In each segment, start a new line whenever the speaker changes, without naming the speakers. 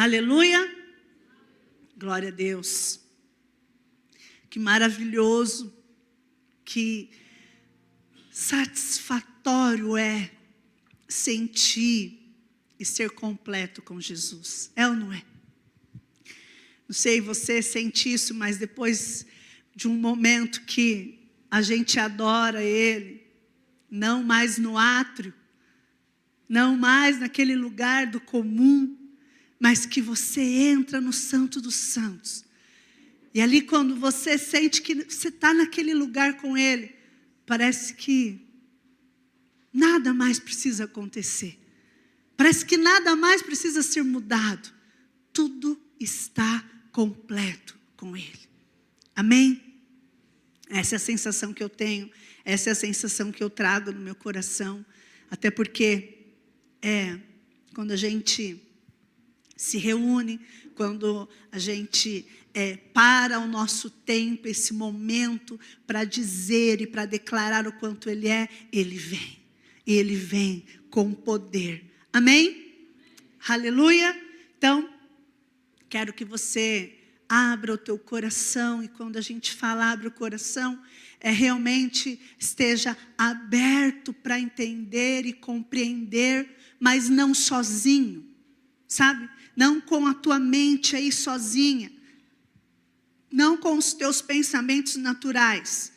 Aleluia. Glória a Deus. Que maravilhoso, que satisfatório é sentir e ser completo com Jesus. É ou não é? Não sei, você sente isso, mas depois de um momento que a gente adora Ele, não mais no átrio, não mais naquele lugar do comum, mas que você entra no Santo dos Santos. E ali quando você sente que você está naquele lugar com Ele, parece que nada mais precisa acontecer. Parece que nada mais precisa ser mudado. Tudo está completo com Ele. Amém? Essa é a sensação que eu tenho. Essa é a sensação que eu trago no meu coração. Até porque quando a gente se reúne, quando a gente para o nosso tempo, esse momento para dizer e para declarar o quanto Ele é, Ele vem. E Ele vem com poder. Amém? Aleluia. Então, quero que você abra o teu coração. E quando a gente fala abre o coração, realmente esteja aberto para entender e compreender, mas não sozinho, sabe? Não com a tua mente aí sozinha. Não com os teus pensamentos naturais.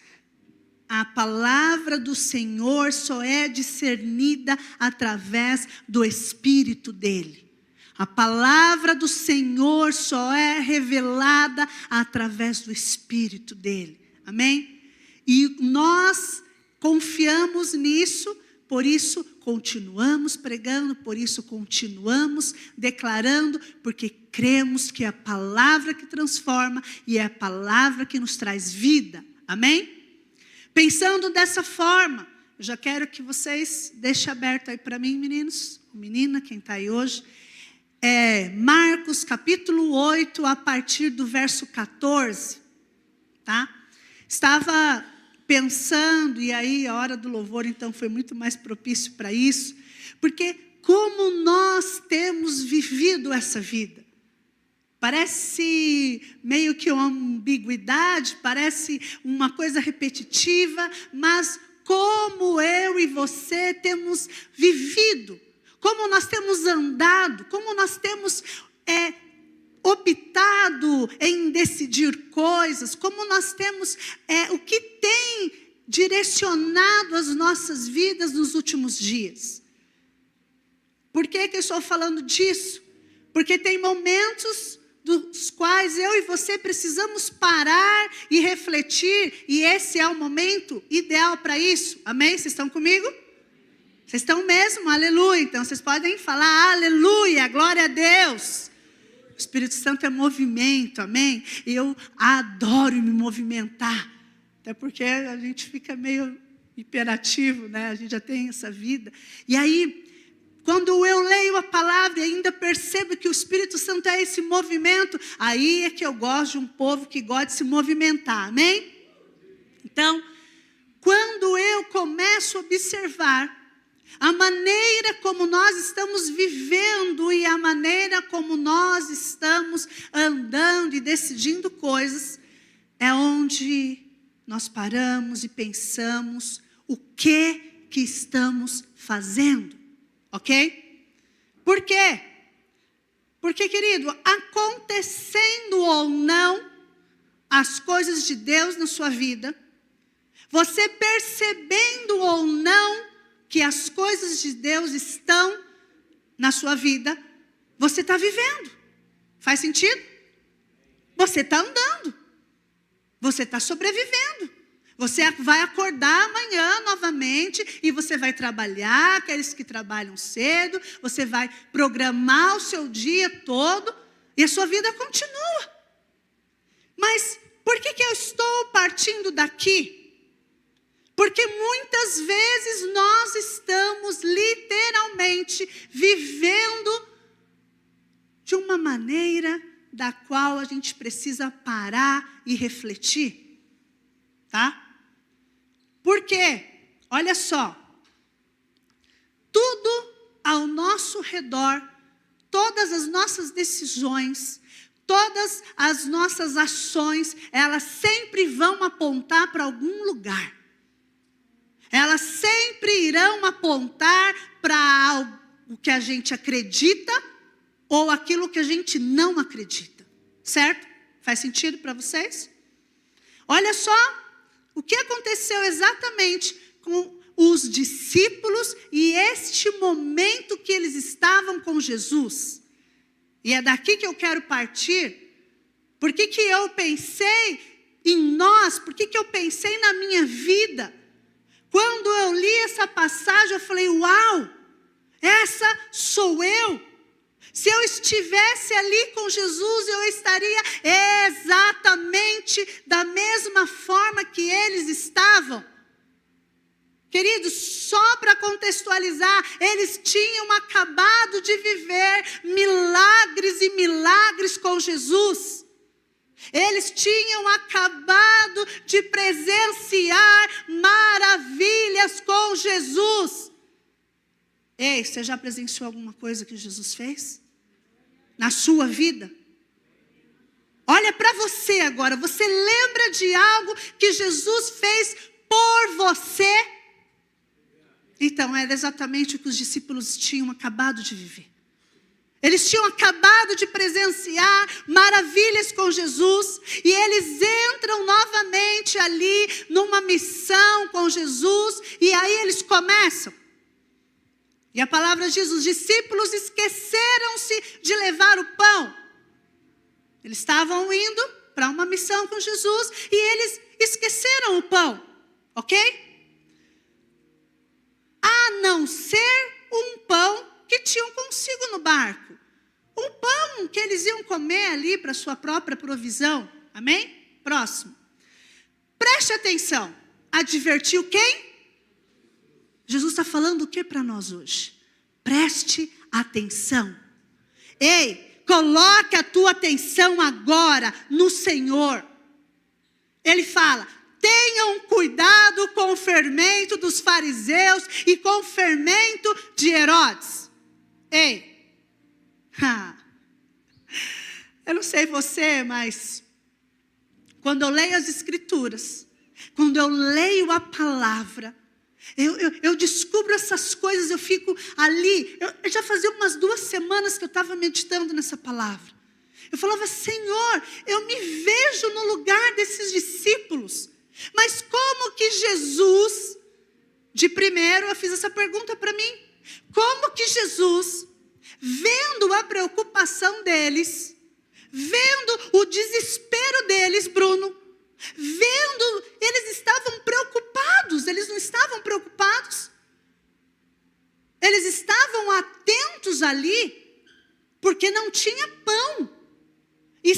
A palavra do Senhor só é discernida através do Espírito dEle. A palavra do Senhor só é revelada através do Espírito dEle. Amém? E nós confiamos nisso, por isso continuamos pregando, por isso continuamos declarando, porque cremos que é a palavra que transforma e é a palavra que nos traz vida. Amém? Pensando dessa forma, eu já quero que vocês deixem aberto aí para mim, meninos, menina, quem está aí hoje. Marcos capítulo 8, a partir do verso 14, tá? Estava pensando, e aí a hora do louvor então foi muito mais propício para isso, porque como nós temos vivido essa vida, parece meio que uma ambiguidade, parece uma coisa repetitiva, mas como eu e você temos vivido, como nós temos andado, como nós temos optado em decidir coisas, como nós temos, o que tem direcionado as nossas vidas nos últimos dias. Por que eu estou falando disso? Porque tem momentos dos quais eu e você precisamos parar e refletir, e esse é o momento ideal para isso. Amém? Vocês estão comigo? Vocês estão mesmo? Aleluia. Então vocês podem falar aleluia, glória a Deus. O Espírito Santo é movimento, amém? E eu adoro me movimentar, até porque a gente fica meio hiperativo, né? A gente já tem essa vida. E aí, quando eu leio a palavra e ainda percebo que o Espírito Santo é esse movimento, aí é que eu gosto de um povo que gosta de se movimentar, amém? Então, quando eu começo a observar a maneira como nós estamos vivendo e a maneira como nós estamos andando e decidindo coisas, é onde nós paramos e pensamos o que estamos fazendo, ok? Por quê? Porque, querido, acontecendo ou não as coisas de Deus na sua vida, você percebendo ou não que as coisas de Deus estão na sua vida, você está vivendo. Faz sentido? Você está andando. Você está sobrevivendo. Você vai acordar amanhã novamente e você vai trabalhar, aqueles que trabalham cedo, você vai programar o seu dia todo e a sua vida continua. Mas por que eu estou partindo daqui? Porque muitas vezes nós estamos literalmente vivendo de uma maneira da qual a gente precisa parar e refletir, tá? Por quê? Olha só, tudo ao nosso redor todas as nossas decisões, todas as nossas ações, elas sempre vão apontar para algum lugar. Elas sempre irão apontar para algo que a gente acredita ou aquilo que a gente não acredita. Certo? Faz sentido para vocês? Olha só o que aconteceu exatamente com os discípulos e este momento que eles estavam com Jesus. E é daqui que eu quero partir. Por que que eu pensei em nós? Por que que eu pensei na minha vida? Quando eu li essa passagem, eu falei, uau, essa sou eu. Se eu estivesse ali com Jesus, eu estaria exatamente da mesma forma que eles estavam. Queridos, só para contextualizar, eles tinham acabado de viver milagres e milagres com Jesus. Eles tinham acabado de presenciar maravilhas com Jesus. Ei, você já presenciou alguma coisa que Jesus fez? Na sua vida? Olha para você agora, você lembra de algo que Jesus fez por você? Então, era exatamente o que os discípulos tinham acabado de viver. Eles tinham acabado de presenciar maravilhas com Jesus, e eles entram novamente ali numa missão com Jesus, e aí eles começam. E a palavra diz, os discípulos esqueceram-se de levar o pão. Eles estavam indo para uma missão com Jesus, e eles esqueceram o pão, ok? A não ser um pão que tinham consigo no barco. Um pão que eles iam comer ali para sua própria provisão. Amém? Próximo. Preste atenção. Advertiu quem? Jesus está falando o que para nós hoje? Preste atenção. Ei, coloque a tua atenção agora no Senhor. Ele fala, tenham cuidado com o fermento dos fariseus e com o fermento de Herodes. Ei, eu não sei você, mas quando eu leio as Escrituras, quando eu leio a palavra, eu descubro essas coisas, eu fico ali. Eu já fazia umas 2 semanas que eu estava meditando nessa palavra. Eu falava, Senhor, eu me vejo no lugar desses discípulos. Mas como que Jesus, de primeiro eu fiz essa pergunta para mim. Como que Jesus, vendo a preocupação deles, vendo o desespero deles, Bruno, vendo, eles estavam preocupados, eles não estavam preocupados? Eles estavam atentos ali, porque não tinha pão. E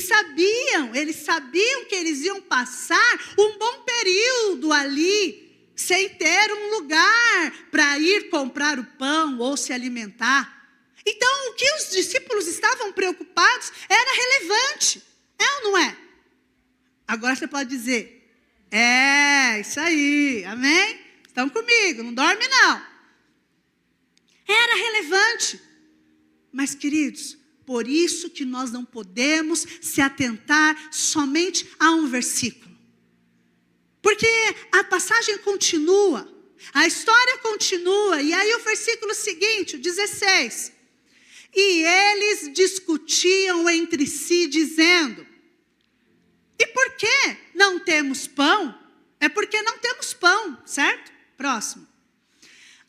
eles sabiam que eles iam passar um bom período ali, sem ter um lugar para ir comprar o pão ou se alimentar. Então, o que os discípulos estavam preocupados era relevante. É ou não é? Agora você pode dizer, isso aí, amém? Estão comigo, não dorme não. Era relevante. Mas, queridos, por isso que nós não podemos se atentar somente a um versículo. Porque a passagem continua, a história continua, e aí o versículo seguinte, o 16. E eles discutiam entre si, dizendo, e por que não temos pão? É porque não temos pão, certo? Próximo.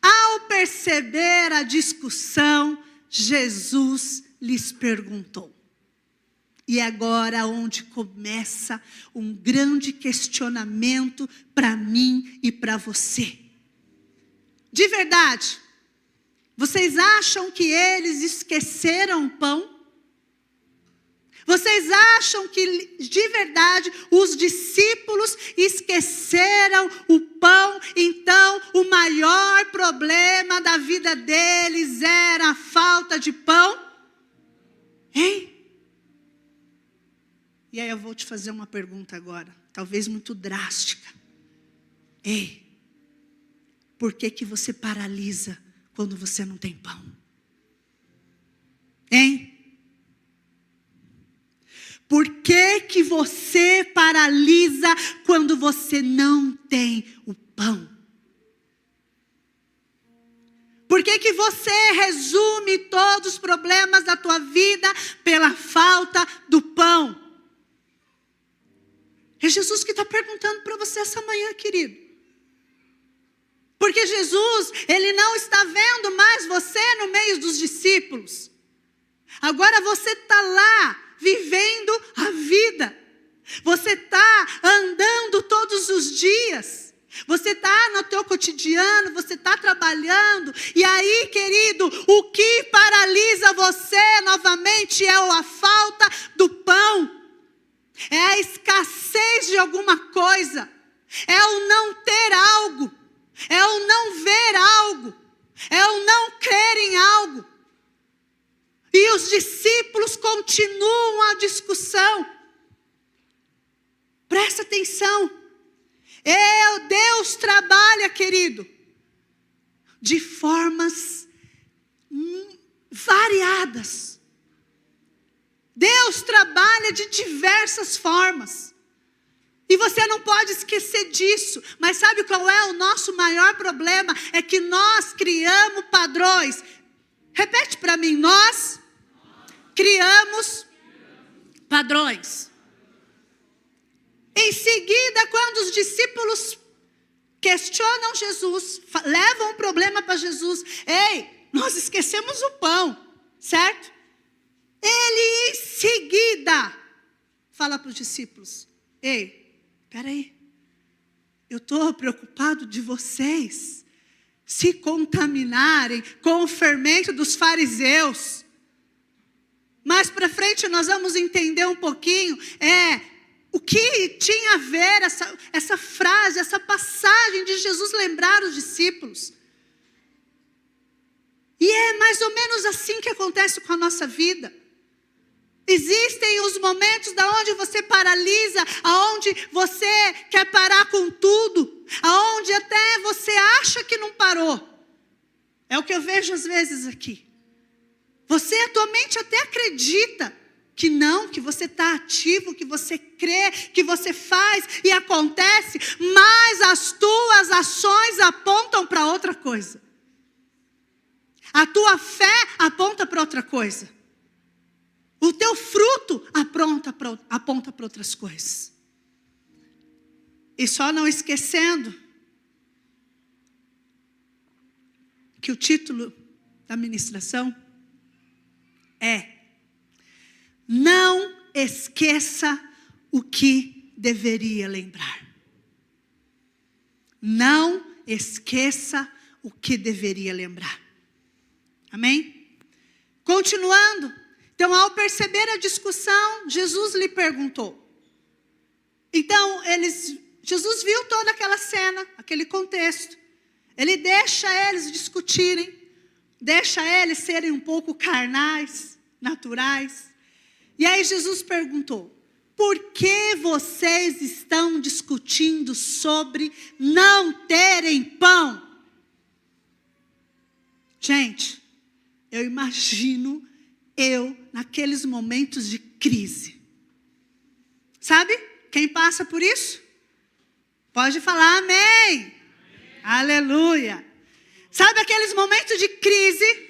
Ao perceber a discussão, Jesus lhes perguntou. E agora onde começa um grande questionamento para mim e para você. De verdade, vocês acham que eles esqueceram o pão? Vocês acham que de verdade os discípulos esqueceram o pão? Então o maior problema da vida deles era a falta de pão? Hein? E aí eu vou te fazer uma pergunta agora, talvez muito drástica. Ei, por que que você paralisa quando você não tem pão? Hein? Por que você paralisa quando você não tem o pão? Por que você resume todos os problemas da tua vida pela falta do pão? É Jesus que está perguntando para você essa manhã, querido. Porque Jesus, Ele não está vendo mais você no meio dos discípulos. Agora você está lá, vivendo a vida. Você está andando todos os dias. Você está no teu cotidiano, você está trabalhando. E aí, querido, o que paralisa você novamente é a falta do pão. É a escassez de alguma coisa. É o não ter algo. É o não ver algo. É o não crer em algo. E os discípulos continuam a discussão. Presta atenção. Deus trabalha, querido, de formas variadas. Deus trabalha de diversas formas. E você não pode esquecer disso. Mas sabe qual é o nosso maior problema? É que nós criamos padrões. Repete para mim, nós criamos padrões. Em seguida, quando os discípulos questionam Jesus, levam um problema para Jesus. Ei, nós esquecemos o pão, certo? Ele em seguida fala para os discípulos. Ei, peraí. Eu estou preocupado de vocês se contaminarem com o fermento dos fariseus. Mais para frente nós vamos entender um pouquinho o que tinha a ver essa frase, essa passagem de Jesus lembrar os discípulos. E é mais ou menos assim que acontece com a nossa vida. Existem os momentos onde você paralisa, aonde você quer parar com tudo, aonde até você acha que não parou. É o que eu vejo às vezes aqui. Você atualmente até acredita que não, que você está ativo, que você crê, que você faz e acontece, mas as tuas ações apontam para outra coisa. A tua fé aponta para outra coisa. O teu fruto aponta para outras coisas. E só não esquecendo que o título da ministração é: não esqueça o que deveria lembrar. Não esqueça o que deveria lembrar. Amém? Continuando. Então, ao perceber a discussão, Jesus lhe perguntou. Então, Jesus viu toda aquela cena, aquele contexto. Ele deixa eles discutirem, deixa eles serem um pouco carnais, naturais. E aí Jesus perguntou: por que vocês estão discutindo sobre não terem pão? Gente, eu imagino naqueles momentos de crise. Sabe? Quem passa por isso? Pode falar amém. Amém. Aleluia. Sabe aqueles momentos de crise?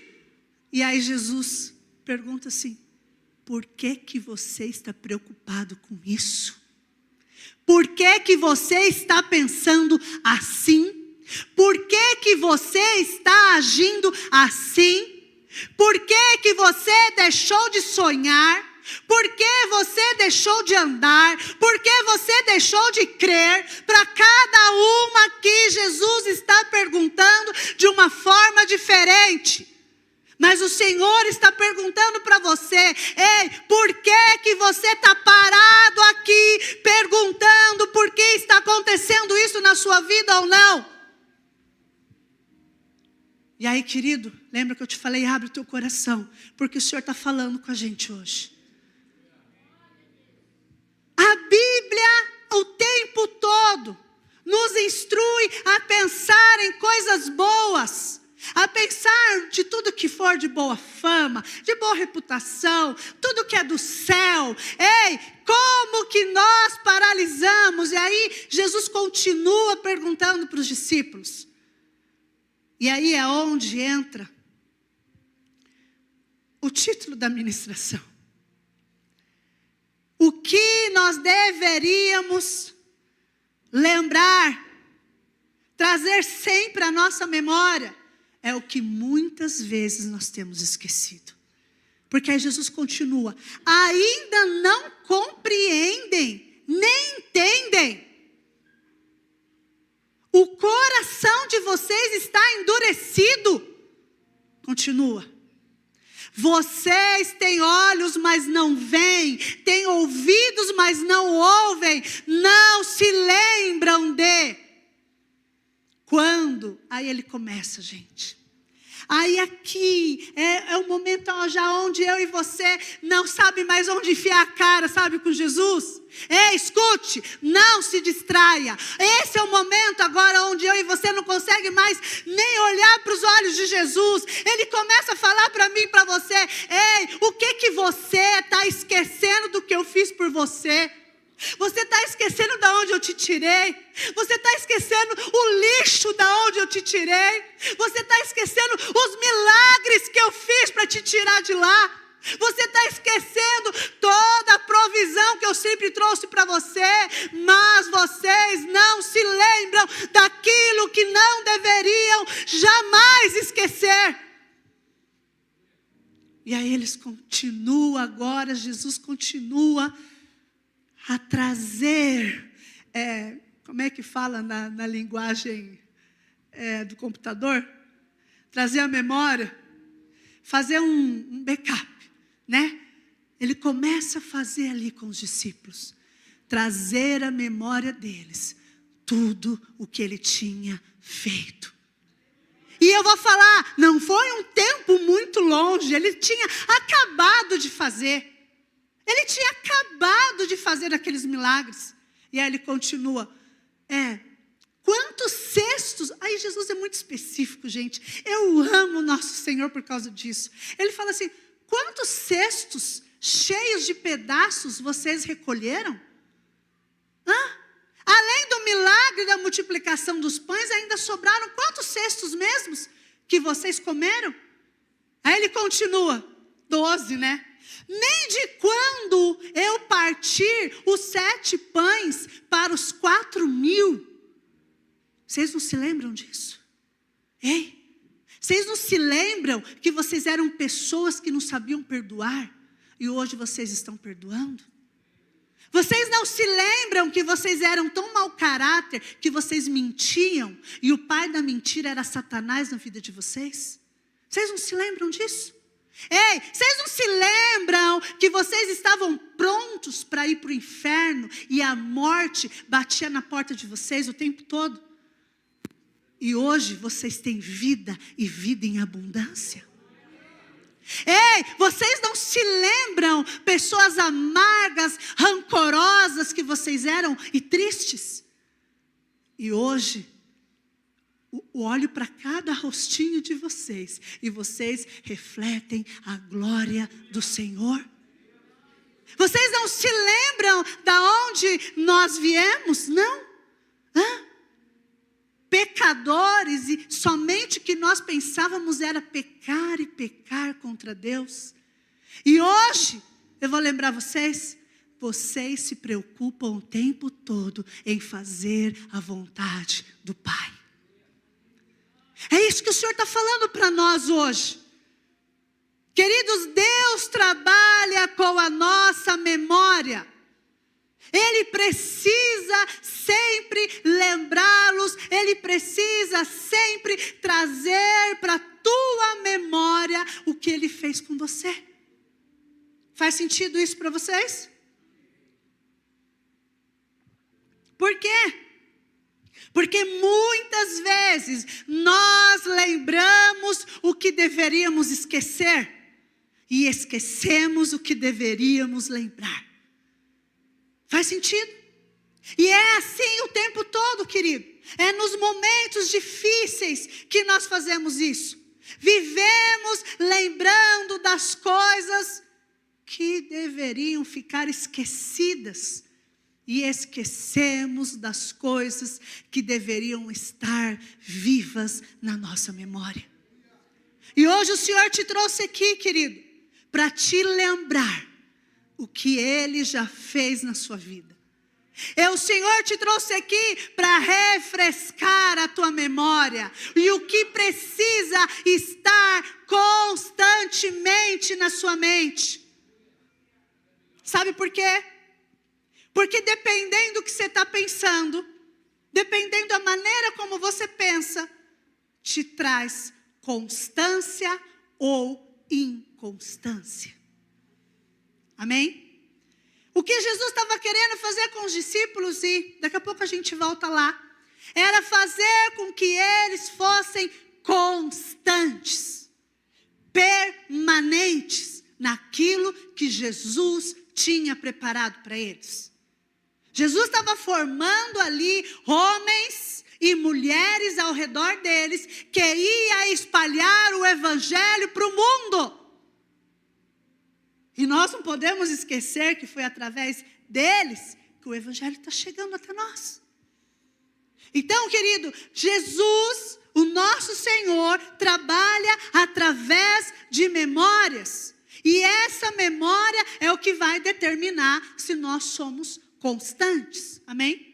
E aí Jesus pergunta assim: por que você está preocupado com isso? Por que você está pensando assim? Por que você está agindo assim? Por que você deixou de sonhar? Por que você deixou de andar? Por que você deixou de crer? Para cada uma que Jesus está perguntando de uma forma diferente. Mas o Senhor está perguntando para você: ei, por que você está parado aqui perguntando por que está acontecendo isso na sua vida ou não? E aí, querido, lembra que eu te falei, abre o teu coração, porque o Senhor está falando com a gente hoje. A Bíblia, o tempo todo, nos instrui a pensar em coisas boas, a pensar de tudo que for de boa fama, de boa reputação, tudo que é do céu. Ei, como que nós paralisamos? E aí Jesus continua perguntando para os discípulos. E aí é onde entra o título da ministração. O que nós deveríamos lembrar, trazer sempre à nossa memória, é o que muitas vezes nós temos esquecido. Porque aí Jesus continua: ainda não compreendem, nem entendem. O coração de vocês está endurecido. Continua. Vocês têm olhos, mas não veem, têm ouvidos, mas não ouvem, não se lembram de quando. Aí ele começa, gente. Aí aqui é o momento já onde eu e você não sabe mais onde enfiar a cara, sabe, com Jesus. Ei, escute, não se distraia. Esse é o momento agora onde eu e você não consegue mais nem olhar para os olhos de Jesus. Ele começa a falar para mim e para você: ei, o que você está esquecendo do que eu fiz por você? Você está esquecendo de onde eu te tirei? Você está esquecendo o lixo de onde eu te tirei? Você está esquecendo os milagres que eu fiz para te tirar de lá? Você está esquecendo toda a provisão que eu sempre trouxe para você? Mas vocês não se lembram daquilo que não deveriam jamais esquecer. E aí eles continuam agora, Jesus continua a trazer, como é que fala na linguagem do computador? Trazer a memória, fazer um backup, né? Ele começa a fazer ali com os discípulos, trazer a memória deles, tudo o que ele tinha feito. E eu vou falar, não foi um tempo muito longe, ele tinha acabado de fazer. Ele tinha acabado de fazer aqueles milagres. E aí ele continua. Quantos cestos? Aí Jesus é muito específico, gente. Eu amo o nosso Senhor por causa disso. Ele fala assim: quantos cestos cheios de pedaços vocês recolheram? Além do milagre da multiplicação dos pães, ainda sobraram quantos cestos mesmos que vocês comeram? Aí ele continua. 12, né? Nem de quando eu partir os 7 pães para os 4.000. Vocês não se lembram disso? Ei, vocês não se lembram que vocês eram pessoas que não sabiam perdoar e hoje vocês estão perdoando? Vocês não se lembram que vocês eram tão mau caráter que vocês mentiam e o pai da mentira era Satanás na vida de vocês? Vocês não se lembram disso? Ei, vocês não se lembram que vocês estavam prontos para ir para o inferno e a morte batia na porta de vocês o tempo todo? E hoje vocês têm vida e vida em abundância. Ei, vocês não se lembram, pessoas amargas, rancorosas que vocês eram e tristes? E hoje olho para cada rostinho de vocês e vocês refletem a glória do Senhor. Vocês não se lembram da onde nós viemos? Não? Pecadores, e somente o que nós pensávamos era pecar e pecar contra Deus. E hoje, eu vou lembrar vocês se preocupam o tempo todo em fazer a vontade do Pai. É isso que o Senhor está falando para nós hoje. Queridos, Deus trabalha com a nossa memória. Ele precisa sempre lembrá-los, Ele precisa sempre trazer para a tua memória o que Ele fez com você. Faz sentido isso para vocês? Por quê? Porque muitas vezes nós lembramos o que deveríamos esquecer e esquecemos o que deveríamos lembrar. Faz sentido? E é assim o tempo todo, querido. É nos momentos difíceis que nós fazemos isso. Vivemos lembrando das coisas que deveriam ficar esquecidas. E esquecemos das coisas que deveriam estar vivas na nossa memória. E hoje o Senhor te trouxe aqui, querido, para te lembrar o que Ele já fez na sua vida. O Senhor te trouxe aqui para refrescar a tua memória. E o que precisa estar constantemente na sua mente. Sabe por quê? Porque dependendo do que você está pensando, dependendo da maneira como você pensa, te traz constância ou inconstância. Amém? O que Jesus estava querendo fazer com os discípulos, e daqui a pouco a gente volta lá, era fazer com que eles fossem constantes, permanentes naquilo que Jesus tinha preparado para eles. Jesus estava formando ali homens e mulheres ao redor deles, que ia espalhar o evangelho para o mundo. E nós não podemos esquecer que foi através deles que o evangelho está chegando até nós. Então, querido, Jesus, o nosso Senhor, trabalha através de memórias. E essa memória é o que vai determinar se nós somos constantes. Amém?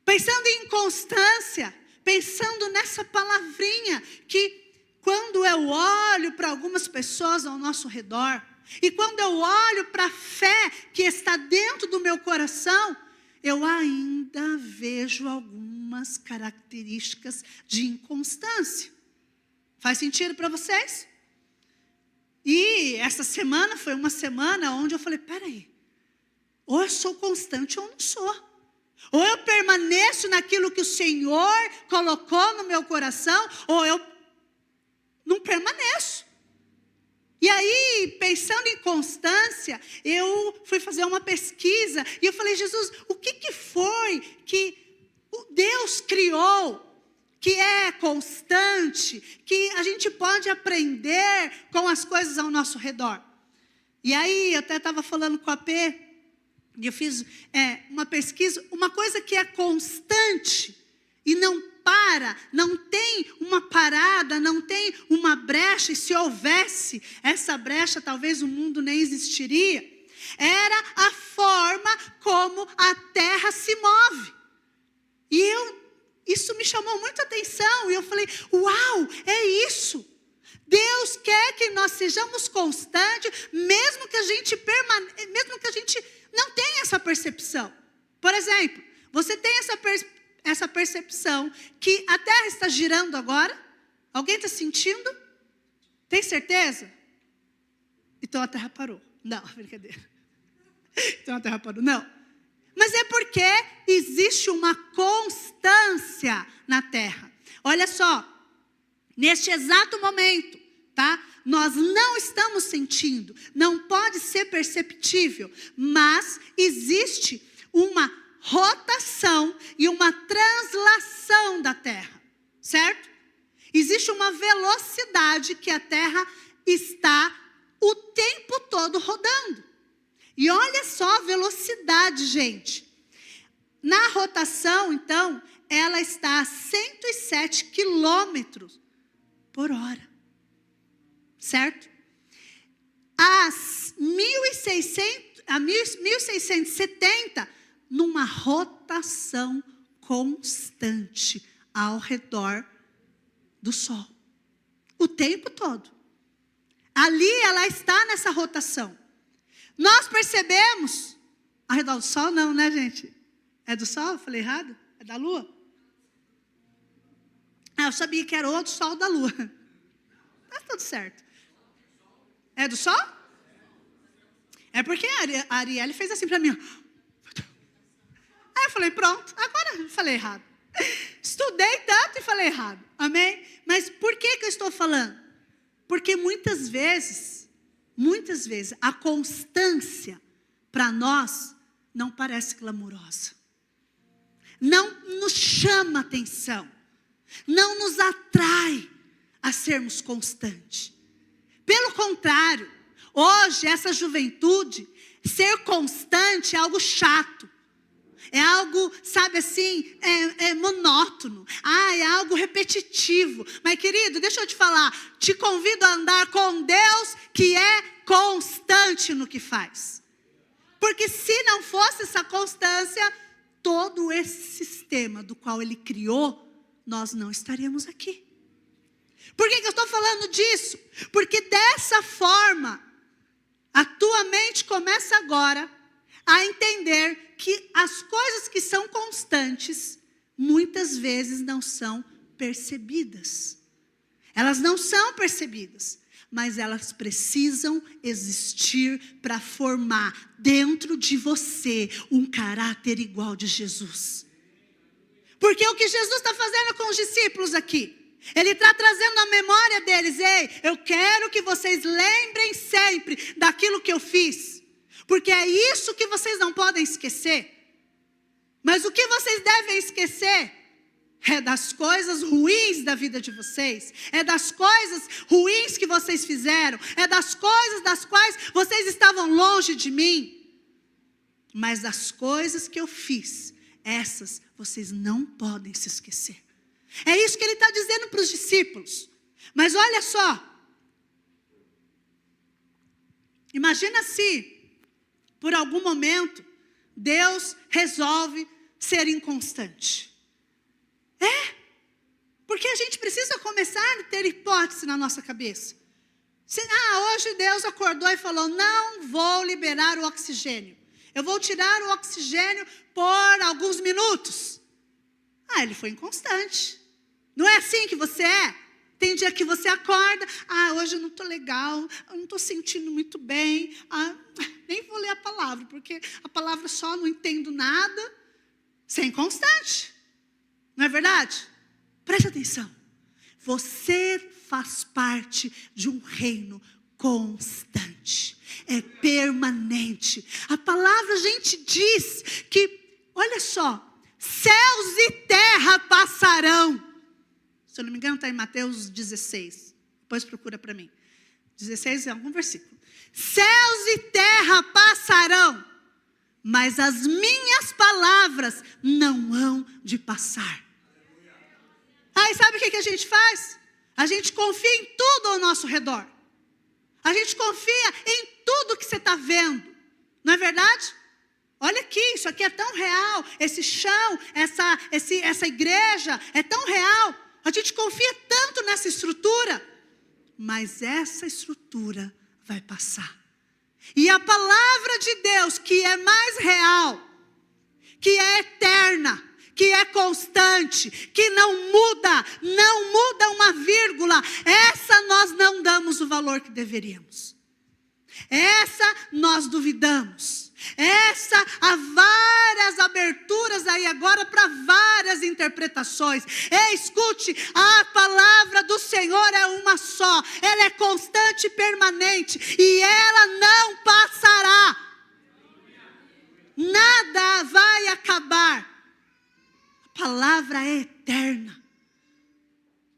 Pensando em inconstância, pensando nessa palavrinha que quando eu olho para algumas pessoas ao nosso redor, e quando eu olho para a fé que está dentro do meu coração, eu ainda vejo algumas características de inconstância. Faz sentido para vocês? E essa semana foi uma semana onde eu falei, peraí, ou eu sou constante ou não sou. Ou eu permaneço naquilo que o Senhor colocou no meu coração, ou eu não permaneço. E aí, pensando em constância, eu fui fazer uma pesquisa, e eu falei, Jesus, o que foi que Deus criou, que é constante, que a gente pode aprender com as coisas ao nosso redor? E aí, eu até estava falando com a P, e eu fiz uma pesquisa, uma coisa que é constante e não para, não tem uma parada, não tem uma brecha, e se houvesse essa brecha, talvez o mundo nem existiria, era a forma como a terra se move. E isso me chamou muita atenção, e eu falei, uau, é isso. Deus quer que nós sejamos constantes, mesmo que a gente não tenha essa percepção. Por exemplo, você tem essa percepção que a terra está girando agora? Alguém está sentindo? Tem certeza? Então a terra parou. Não, brincadeira. Então a terra parou. Não. Mas é porque existe uma constância na terra. Olha só, neste exato momento, tá? Nós não estamos sentindo, não pode ser perceptível, mas existe uma rotação e uma translação da terra, certo? Existe uma velocidade que a terra está o tempo todo rodando. E olha só a velocidade, gente. Na rotação, então, ela está a 107 quilômetros por hora. Certo? Às 1670, numa rotação constante ao redor do Sol. O tempo todo. Ali ela está nessa rotação. Nós percebemos, ao redor do Sol não, né, gente? É do Sol? Eu falei errado? É da Lua? Eu sabia que era outro Sol da Lua. Tá tudo certo. É do Sol? É porque a Arielle fez assim para mim. Aí eu falei, pronto, agora eu falei errado. Estudei tanto e falei errado. Amém? Mas por que eu estou falando? Porque muitas vezes, a constância para nós não parece glamourosa. Não nos chama atenção. Não nos atrai. a sermos constantes. Pelo contrário, hoje essa juventude, ser constante é algo chato. É algo, sabe assim, é monótono. É algo repetitivo. Mas querido, deixa eu te falar, te convido a andar com Deus que é constante no que faz. Porque se não fosse essa constância, todo esse sistema do qual Ele criou, nós não estaríamos aqui. Por que eu estou falando disso? Porque dessa forma, a tua mente começa agora a entender que as coisas que são constantes, muitas vezes não são percebidas. Elas não são percebidas, mas elas precisam existir para formar dentro de você um caráter igual de Jesus. Porque o que Jesus está fazendo com os discípulos aqui, Ele está trazendo a memória deles. Ei, eu quero que vocês lembrem sempre daquilo que eu fiz. Porque é isso que vocês não podem esquecer. Mas o que vocês devem esquecer é das coisas ruins da vida de vocês. É das coisas ruins que vocês fizeram. É das coisas das quais vocês estavam longe de mim. Mas das coisas que eu fiz, essas vocês não podem se esquecer. É isso que Ele está dizendo para os discípulos. Mas olha só. Imagina se por algum momento, Deus resolve ser inconstante. Porque a gente precisa começar a ter hipótese na nossa cabeça. Hoje Deus acordou e falou, não vou liberar o oxigênio. Eu vou tirar o oxigênio por alguns minutos. Ele foi inconstante. Não é assim que você é? Tem dia que você acorda, hoje eu não estou legal, eu não estou sentindo muito bem, nem vou ler a palavra, porque a palavra só não entendo nada. Você é inconstante, não é verdade? Preste atenção, você faz parte de um reino constante, é permanente. A palavra, a gente diz que, olha só, céus e terra passarão. Se eu não me engano, está em Mateus 16. Depois procura para mim. 16 é algum versículo. Céus e terra passarão, mas as minhas palavras não hão de passar. E sabe o que a gente faz? A gente confia em tudo ao nosso redor. A gente confia em tudo que você está vendo. Não é verdade? Olha aqui, isso aqui é tão real. Esse chão, essa igreja é tão real. A gente confia tanto nessa estrutura, mas essa estrutura vai passar. E a palavra de Deus, que é mais real, que é eterna, que é constante, que não muda uma vírgula, essa nós não damos o valor que deveríamos. Essa nós duvidamos. Essa, há várias aberturas aí agora para várias interpretações. Escute, a palavra do Senhor é uma só. Ela é constante e permanente. E ela não passará. Nada vai acabar. A palavra é eterna.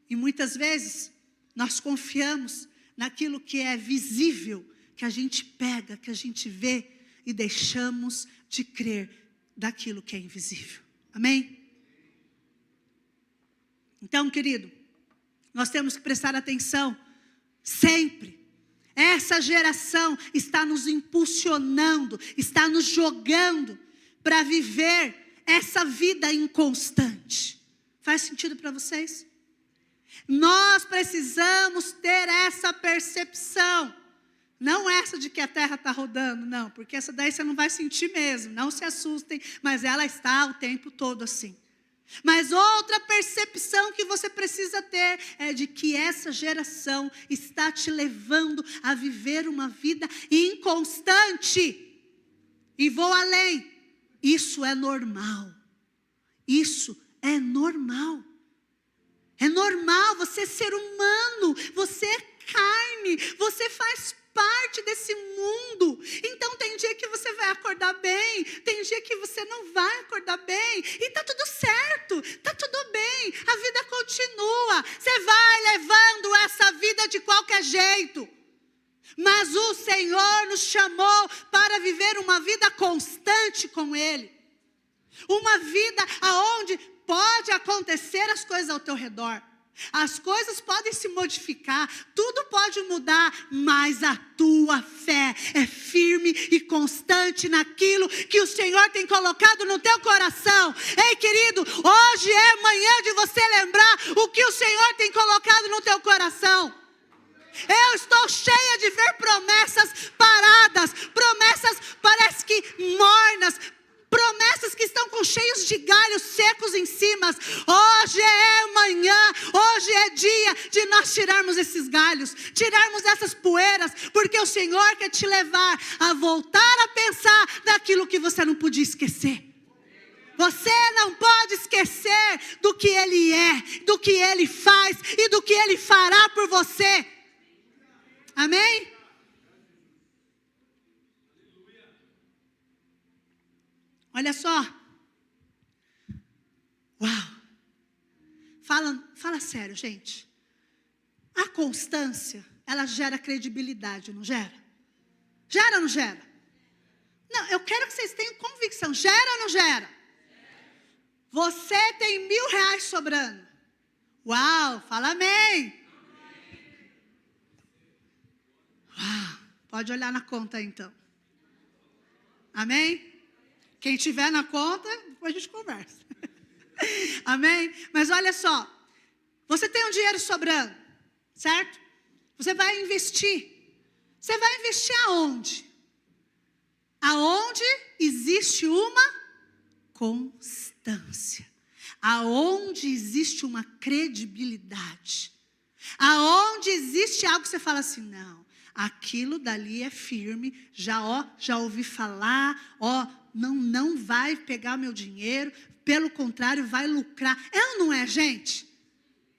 E muitas vezes nós confiamos naquilo que é visível, que a gente pega, que a gente vê, e deixamos de crer daquilo que é invisível. Amém? Então, querido, nós temos que prestar atenção sempre. Essa geração está nos impulsionando, está nos jogando para viver essa vida inconstante. Faz sentido para vocês? Nós precisamos ter essa percepção. Não essa de que a terra está rodando, não, porque essa daí você não vai sentir mesmo, não se assustem, mas ela está o tempo todo assim. Mas outra percepção que você precisa ter é de que essa geração está te levando a viver uma vida inconstante. E vou além, isso é normal, isso é normal. É normal você ser humano, você é carne, você faz parte desse mundo. Então tem dia que você vai acordar bem, tem dia que você não vai acordar bem, e está tudo certo, está tudo bem, a vida continua. Você vai levando vida de qualquer jeito. Mas o Senhor nos chamou para viver uma vida constante com Ele. Uma vida onde pode acontecer as coisas ao teu redor. As coisas podem se modificar, tudo pode mudar, mas a tua fé é firme e constante naquilo que o Senhor tem colocado no teu coração. Ei, querido, hoje é manhã de você lembrar o que o Senhor tem colocado no teu coração. Eu estou cheia de ver promessas paradas, promessas parece que mornas, promessas que estão com cheios de galhos secos em cima. Hoje é manhã, hoje é dia de nós tirarmos esses galhos, tirarmos essas poeiras, porque o Senhor quer te levar a voltar a pensar naquilo que você não podia esquecer. Você não pode esquecer do que Ele é, do que Ele faz e do que Ele fará por você. Amém? Olha só. Uau. Fala sério, gente. A constância, ela gera credibilidade, não gera? Gera ou não gera? Não, eu quero que vocês tenham convicção. Gera ou não gera? Você tem R$1.000 sobrando. Uau, fala amém. Uau, pode olhar na conta então. Amém? Quem tiver na conta, depois a gente conversa. Amém? Mas olha só, você tem um dinheiro sobrando, certo? Você vai investir. Você vai investir aonde? Aonde existe uma constância. Aonde existe uma credibilidade. Aonde existe algo que você fala assim, não, aquilo dali é firme, já ouvi falar, não vai pegar meu dinheiro, pelo contrário, vai lucrar. É ou não é, gente?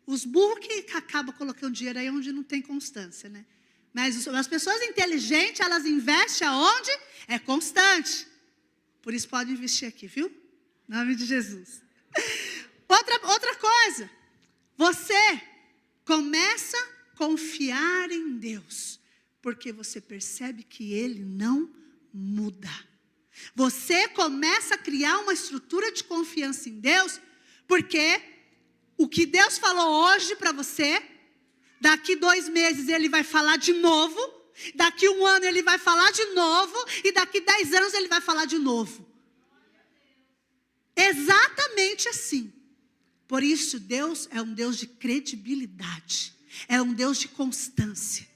Os burros que acabam colocando dinheiro aí onde não tem constância, né? Mas as pessoas inteligentes, elas investem aonde? É constante. Por isso pode investir aqui, viu? Em nome de Jesus. Outra coisa. Você começa a confiar em Deus, porque você percebe que Ele não muda. Você começa a criar uma estrutura de confiança em Deus, porque o que Deus falou hoje para você, daqui 2 meses Ele vai falar de novo, daqui 1 ano Ele vai falar de novo, e daqui 10 anos Ele vai falar de novo. Exatamente assim. Por isso Deus é um Deus de credibilidade, é um Deus de constância.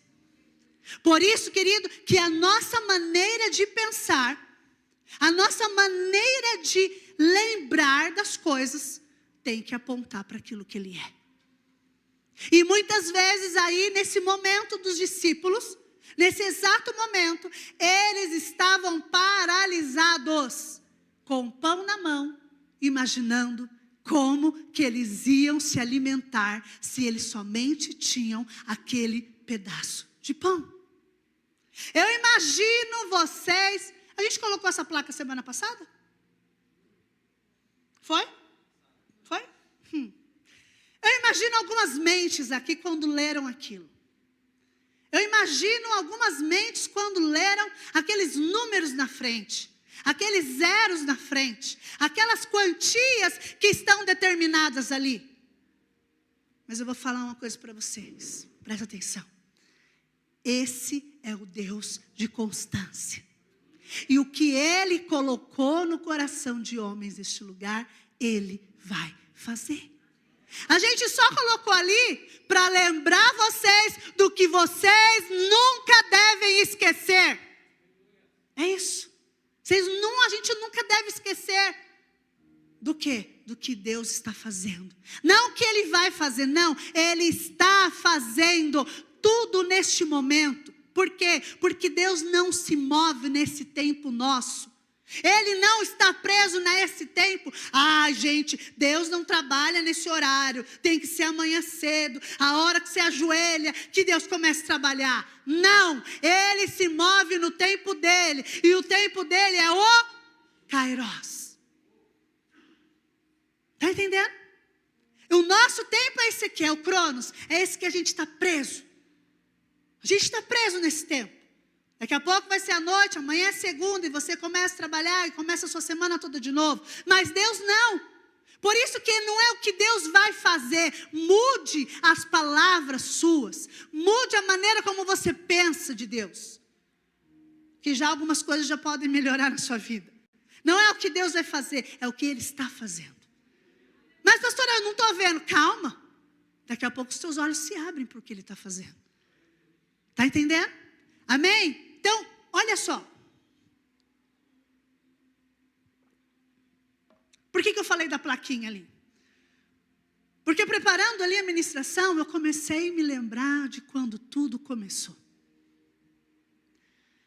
Por isso, querido, que a nossa maneira de pensar, a nossa maneira de lembrar das coisas tem que apontar para aquilo que Ele é. E muitas vezes aí, nesse momento dos discípulos, nesse exato momento, eles estavam paralisados, com o pão na mão, imaginando como que eles iam se alimentar se eles somente tinham aquele pedaço de pão. Eu imagino vocês. A gente colocou essa placa semana passada? Foi? Foi? Eu imagino algumas mentes aqui quando leram aquilo. Eu imagino algumas mentes quando leram aqueles números na frente, aqueles zeros na frente, aquelas quantias que estão determinadas ali. Mas eu vou falar uma coisa para vocês, presta atenção. Esse é o Deus de constância. E o que Ele colocou no coração de homens neste lugar, Ele vai fazer. A gente só colocou ali para lembrar vocês do que vocês nunca devem esquecer. É isso. A gente nunca deve esquecer do quê? Do que Deus está fazendo. Não o que Ele vai fazer, não. Ele está fazendo tudo neste momento. Por quê? Porque Deus não se move nesse tempo nosso. Ele não está preso nesse tempo. Gente, Deus não trabalha nesse horário. Tem que ser amanhã cedo, a hora que você ajoelha, que Deus começa a trabalhar. Não, Ele se move no tempo dEle. E o tempo dEle é o Kairos. Está entendendo? O nosso tempo é esse aqui, é o Cronos. É esse que a gente está preso. A gente está preso nesse tempo. Daqui a pouco vai ser a noite, amanhã é segunda, e você começa a trabalhar e começa a sua semana toda de novo. Mas Deus não. Por isso que não é o que Deus vai fazer. Mude as palavras suas. Mude a maneira como você pensa de Deus. Que já algumas coisas já podem melhorar na sua vida. Não é o que Deus vai fazer, é o que Ele está fazendo. Mas pastora, eu não estou vendo. Calma. Daqui a pouco os teus olhos se abrem para o que Ele está fazendo. Está entendendo? Amém? Então, olha só. Por que eu falei da plaquinha ali? Porque preparando ali a ministração, eu comecei a me lembrar de quando tudo começou.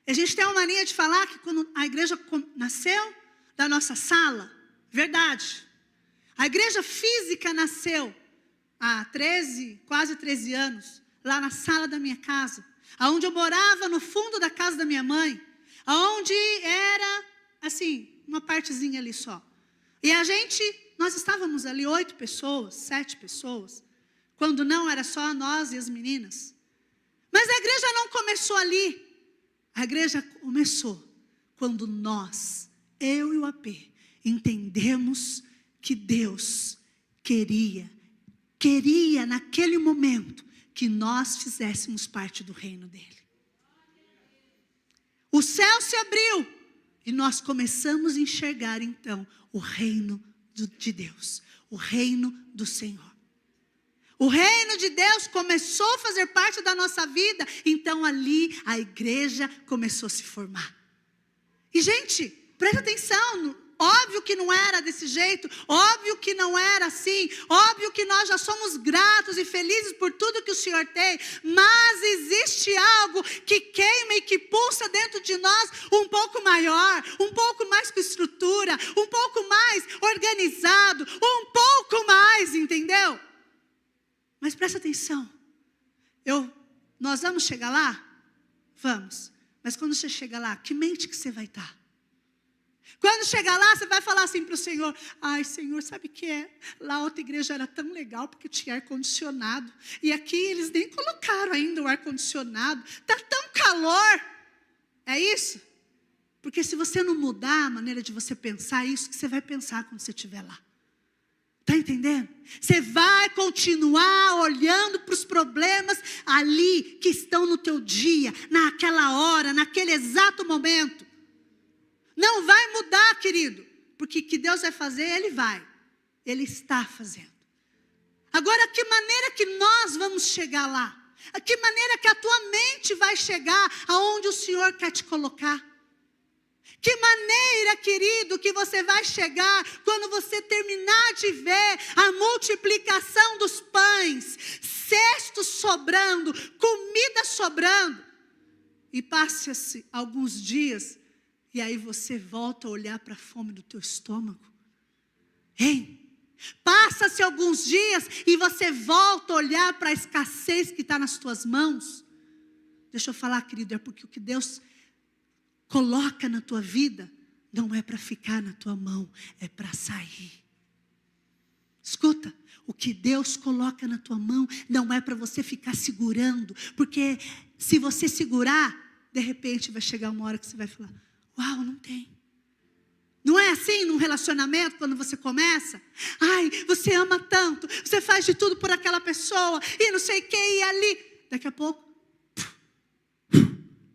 A gente tem uma mania de falar que quando a igreja nasceu da nossa sala, verdade. A igreja física nasceu há quase 13 anos, lá na sala da minha casa, aonde eu morava no fundo da casa da minha mãe, aonde era, assim, uma partezinha ali só. E nós estávamos ali 8 pessoas, 7 pessoas, quando não era só nós e as meninas. Mas a igreja não começou ali. A igreja começou quando nós, eu e o AP, entendemos que Deus queria naquele momento que nós fizéssemos parte do reino dele. O céu se abriu e nós começamos a enxergar então o reino de Deus, o reino do Senhor. O reino de Deus começou a fazer parte da nossa vida, então ali a igreja começou a se formar. E gente, presta atenção, óbvio que não era desse jeito, óbvio que não era assim, óbvio que nós já somos gratos e felizes por tudo que o Senhor tem, mas existe algo que queima e que pulsa dentro de nós um pouco maior, um pouco mais com estrutura, um pouco mais organizado, um pouco mais, entendeu? Mas presta atenção, nós vamos chegar lá? Vamos, mas quando você chegar lá, que mente que você vai estar? Quando chegar lá, você vai falar assim para o Senhor: ai Senhor, sabe o que é? Lá a outra igreja era tão legal porque tinha ar-condicionado. E aqui eles nem colocaram ainda o ar-condicionado. Está tão calor. É isso? Porque se você não mudar a maneira de você pensar, é isso que você vai pensar quando você estiver lá. Está entendendo? Você vai continuar olhando para os problemas ali que estão no teu dia, naquela hora, naquele exato momento. Não vai mudar, querido, porque o que Deus vai fazer, Ele está fazendo. Agora, que maneira que nós vamos chegar lá? Que maneira que a tua mente vai chegar aonde o Senhor quer te colocar? Que maneira, querido, que você vai chegar quando você terminar de ver a multiplicação dos pães, cestos sobrando, comida sobrando, e passe-se alguns dias, e aí você volta a olhar para a fome do teu estômago. Hein? Passa-se alguns dias e você volta a olhar para a escassez que está nas tuas mãos. Deixa eu falar, querido, é porque o que Deus coloca na tua vida não é para ficar na tua mão, é para sair. Escuta, o que Deus coloca na tua mão não é para você ficar segurando, porque se você segurar, de repente vai chegar uma hora que você vai falar: uau, não tem. Não é assim num relacionamento quando você começa? Ai, você ama tanto, você faz de tudo por aquela pessoa, e não sei o que, e ali. Daqui a pouco,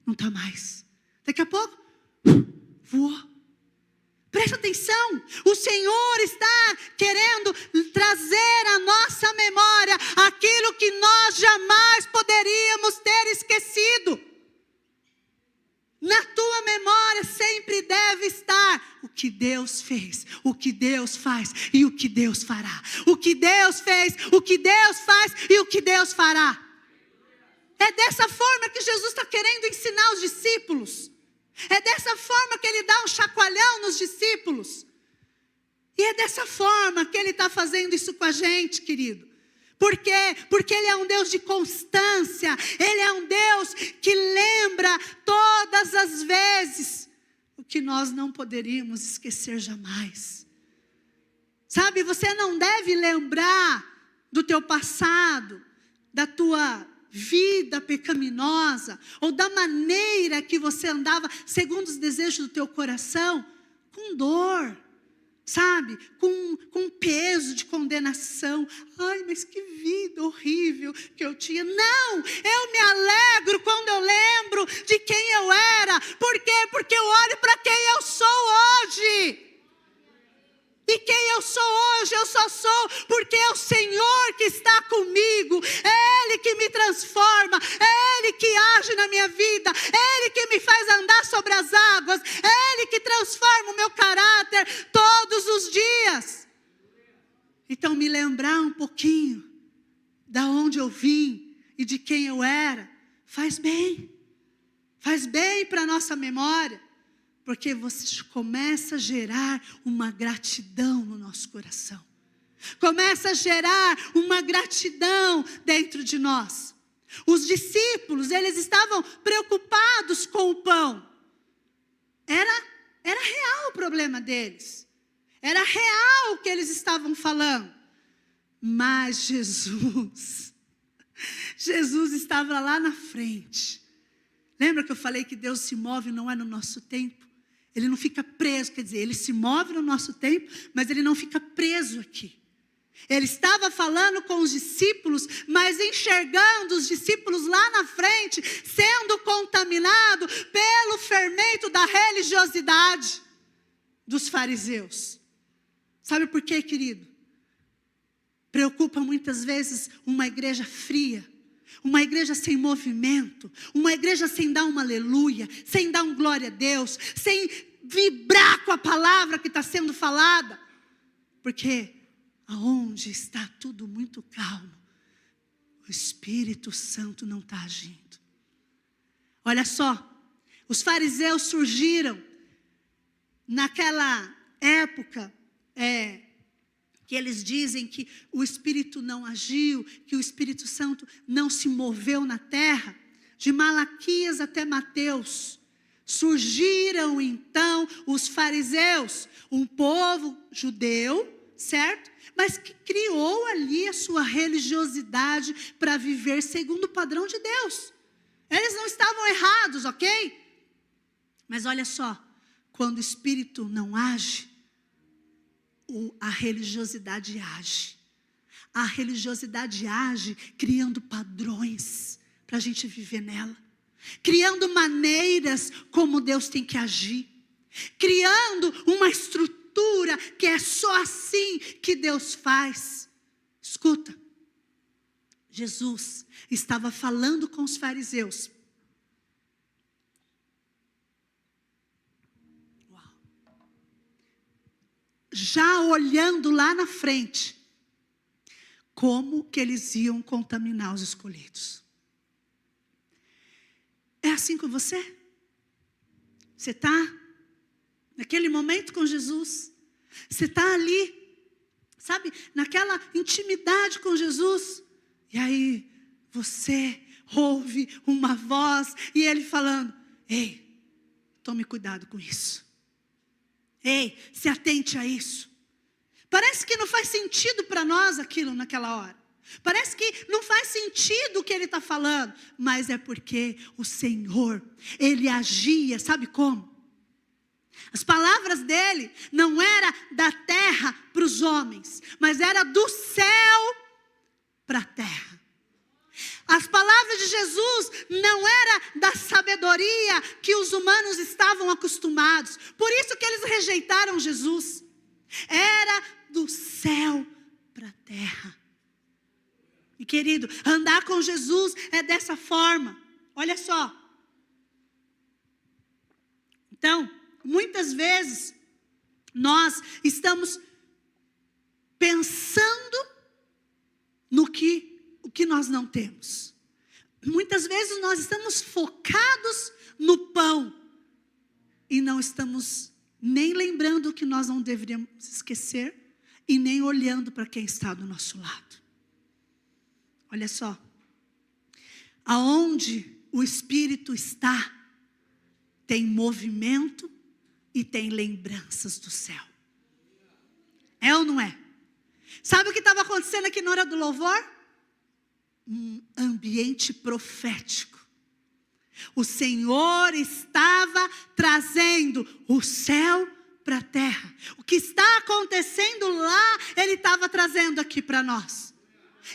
não está mais. Daqui a pouco, voou. Presta atenção, o Senhor está querendo trazer à nossa memória aquilo que nós jamais poderíamos ter esquecido. Na tua memória sempre deve estar o que Deus fez, o que Deus faz e o que Deus fará. O que Deus fez, o que Deus faz e o que Deus fará. É dessa forma que Jesus está querendo ensinar os discípulos. É dessa forma que Ele dá um chacoalhão nos discípulos. E é dessa forma que Ele está fazendo isso com a gente, querido. Por quê? Porque Ele é um Deus de constância. Ele é um Deus que lembra todas as vezes o que nós não poderíamos esquecer jamais. Sabe, você não deve lembrar do teu passado, da tua vida pecaminosa, ou da maneira que você andava segundo os desejos do teu coração, com dor, sabe, com peso de condenação. Ai, mas que vida horrível que eu tinha. Não, eu me alegro quando eu lembro de quem eu era. Por quê? Porque eu olho para quem eu sou hoje. E quem eu sou hoje, eu só sou porque é o Senhor que está comigo, é Ele que me transforma, é Ele que age na minha vida, é Ele que me faz andar sobre as águas, é Ele que transforma o meu caráter todos os dias. Então me lembrar um pouquinho da onde eu vim e de quem eu era, faz bem para a nossa memória. Porque você começa a gerar uma gratidão no nosso coração. Começa a gerar uma gratidão dentro de nós. Os discípulos, eles estavam preocupados com o pão. Era real o problema deles. Era real o que eles estavam falando. Mas Jesus estava lá na frente. Lembra que eu falei que Deus se move não é no nosso tempo? Ele não fica preso, quer dizer, Ele se move no nosso tempo, mas Ele não fica preso aqui. Ele estava falando com os discípulos, mas enxergando os discípulos lá na frente, sendo contaminado pelo fermento da religiosidade dos fariseus. Sabe por quê, querido? Preocupa muitas vezes uma igreja fria, uma igreja sem movimento, uma igreja sem dar um aleluia, sem dar um glória a Deus, sem vibrar com a palavra que está sendo falada. Porque aonde está tudo muito calmo, o Espírito Santo não está agindo. Olha só, os fariseus surgiram naquela época, que eles dizem que o Espírito não agiu, que o Espírito Santo não se moveu na terra. De Malaquias até Mateus, surgiram então os fariseus, um povo judeu, certo? Mas que criou ali a sua religiosidade para viver segundo o padrão de Deus. Eles não estavam errados, ok? Mas olha só, quando o Espírito não age, a religiosidade age. A religiosidade age criando padrões para a gente viver nela. Criando maneiras como Deus tem que agir. Criando uma estrutura que é só assim que Deus faz. Escuta, Jesus estava falando com os fariseus. Já olhando lá na frente, como que eles iam contaminar os escolhidos. É assim com você? Você está naquele momento com Jesus, você está ali, sabe, naquela intimidade com Jesus, e aí você ouve uma voz, e Ele falando, ei, tome cuidado com isso. Ei, se atente a isso. Parece que não faz sentido para nós aquilo naquela hora. Parece que não faz sentido o que ele está falando. Mas é porque o Senhor, Ele agia, sabe como? As palavras dele não era da terra para os homens, mas era do céu para a terra. As palavras de Jesus não era da sabedoria que os humanos estavam acostumados. Por isso que eles rejeitaram Jesus. Era do céu para a terra. E querido, andar com Jesus é dessa forma. Olha só. Então, muitas vezes, nós estamos pensando no que nós não temos. Muitas vezes nós estamos focados no pão e não estamos nem lembrando que nós não deveríamos esquecer e nem olhando para quem está do nosso lado. Olha só, aonde o Espírito está, tem movimento e tem lembranças do céu. É ou não é? Sabe o que estava acontecendo aqui na hora do louvor? um ambiente profético. O Senhor estava trazendo o céu para a terra. O que está acontecendo lá, Ele estava trazendo aqui para nós.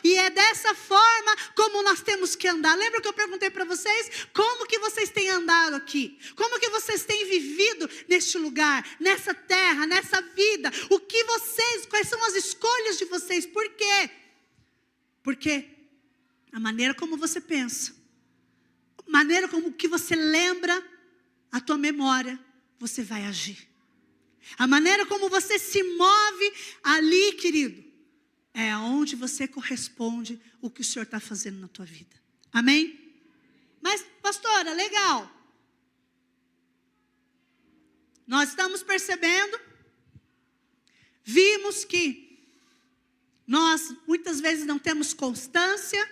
E é dessa forma como nós temos que andar. Lembra que eu perguntei para vocês? Como que vocês têm andado aqui? Como que vocês têm vivido neste lugar, nessa terra, nessa vida? Quais são as escolhas de vocês? Por quê? Porque a maneira como você pensa, a maneira como que você lembra, a tua memória, você vai agir. A maneira como você se move ali, querido, é onde você corresponde o que o Senhor está fazendo na tua vida. Amém? Mas, pastora, legal. Nós estamos percebendo, vimos que nós muitas vezes não temos constância,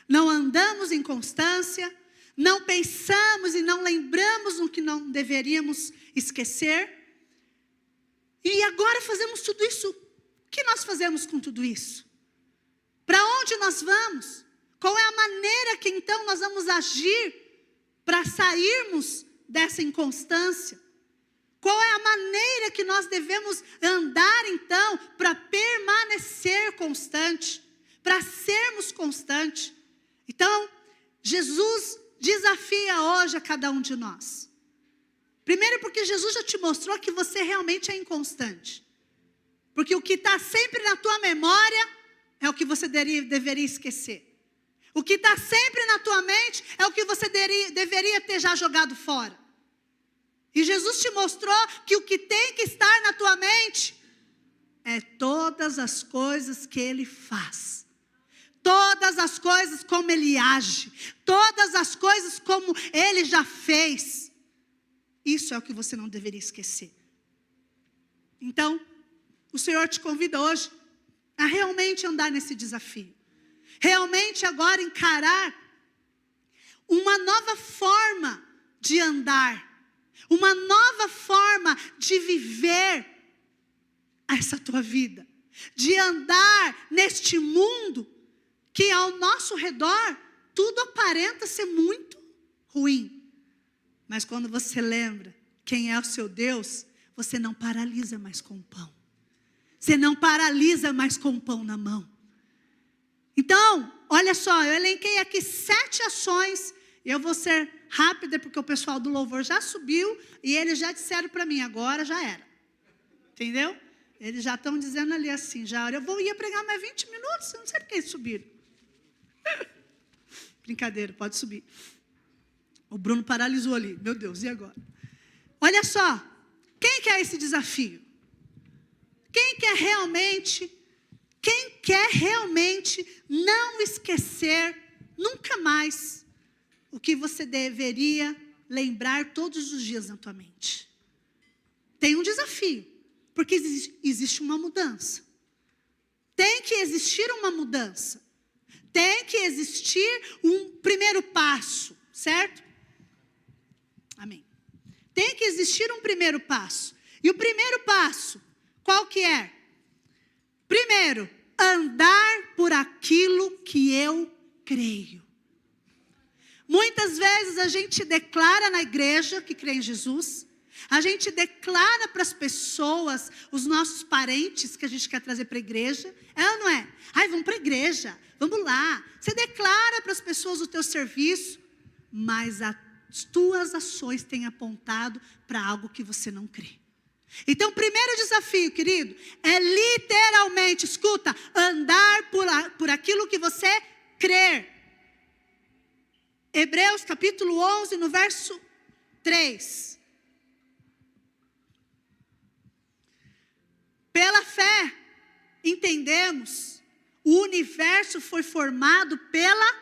não andamos em constância, não pensamos e não lembramos no que não deveríamos esquecer. E agora fazemos tudo isso. O que nós fazemos com tudo isso? Para onde nós vamos? Qual é a maneira que então nós vamos agir para sairmos dessa inconstância? Qual é a maneira que nós devemos andar então para permanecer constante, para sermos constantes? Então, Jesus desafia hoje a cada um de nós. Primeiro porque Jesus já te mostrou que você realmente é inconstante. Porque o que está sempre na tua memória é o que você deveria esquecer. O que está sempre na tua mente é o que você deveria ter já jogado fora. E Jesus te mostrou que o que tem que estar na tua mente é todas as coisas que Ele faz. Todas as coisas como Ele age. Todas as coisas como Ele já fez. Isso é o que você não deveria esquecer. Então, o Senhor te convida hoje a realmente andar nesse desafio. Realmente agora encarar uma nova forma de andar. Uma nova forma de viver essa tua vida. De andar neste mundo que ao nosso redor tudo aparenta ser muito ruim. Mas quando você lembra quem é o seu Deus, você não paralisa mais com o pão. Você não paralisa mais com o pão na mão. Então, olha só, eu elenquei aqui 7 ações. Eu vou ser rápida porque o pessoal do louvor já subiu e eles já disseram para mim, agora já era. Entendeu? Eles já estão dizendo ali assim, já, eu ia pregar mais 20 minutos, eu não sei por que eles subiram. Brincadeira, pode subir. O Bruno paralisou ali, meu Deus, e agora? Olha só, quem quer esse desafio? Quem quer realmente não esquecer nunca mais o que você deveria lembrar todos os dias na tua mente? Tem um desafio, porque existe uma mudança. Tem que existir uma mudança. Tem que existir um primeiro passo, certo? Amém. Tem que existir um primeiro passo. E o primeiro passo, qual que é? Primeiro, andar por aquilo que eu creio. Muitas vezes a gente declara na igreja que crê em Jesus. A gente declara para as pessoas, os nossos parentes que a gente quer trazer para a igreja. É ou não é? Ai, vamos para a igreja, vamos lá. Você declara para as pessoas o teu serviço, mas as tuas ações têm apontado para algo que você não crê. Então, o primeiro desafio, querido, é literalmente, escuta, andar por aquilo que você crê. Hebreus capítulo 11, no verso 3. Pela fé, entendemos, o universo foi formado pela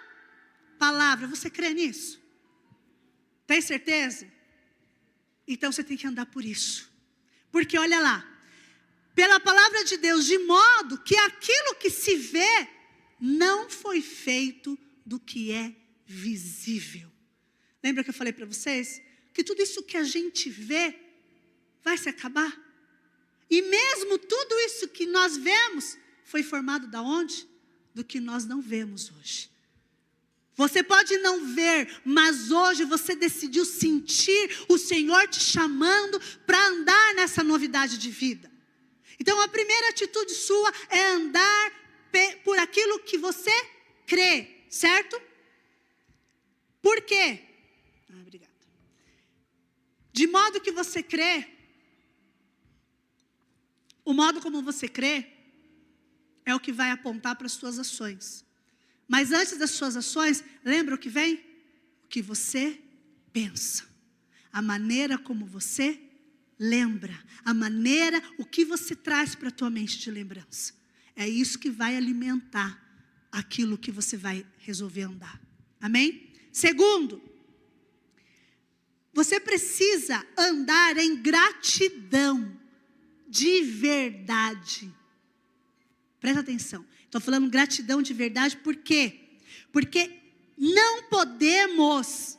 palavra. Você crê nisso? Tem certeza? Então você tem que andar por isso. Porque olha lá, pela palavra de Deus, de modo que aquilo que se vê não foi feito do que é visível. Lembra que eu falei para vocês? Que tudo isso que a gente vê vai se acabar. E mesmo tudo isso que nós vemos foi formado da onde? Do que nós não vemos hoje. Você pode não ver, mas hoje você decidiu sentir o Senhor te chamando para andar nessa novidade de vida. Então a primeira atitude sua é andar por aquilo que você crê, certo? Por quê? Obrigada. De modo que você crê, o modo como você crê é o que vai apontar para as suas ações. Mas antes das suas ações, lembra o que vem? O que você pensa. A maneira como você lembra. A maneira, o que você traz para a tua mente de lembrança. É isso que vai alimentar aquilo que você vai resolver andar. Amém? Segundo, você precisa andar em gratidão. De verdade. Presta atenção. Estou falando gratidão de verdade, por quê? Porque não podemos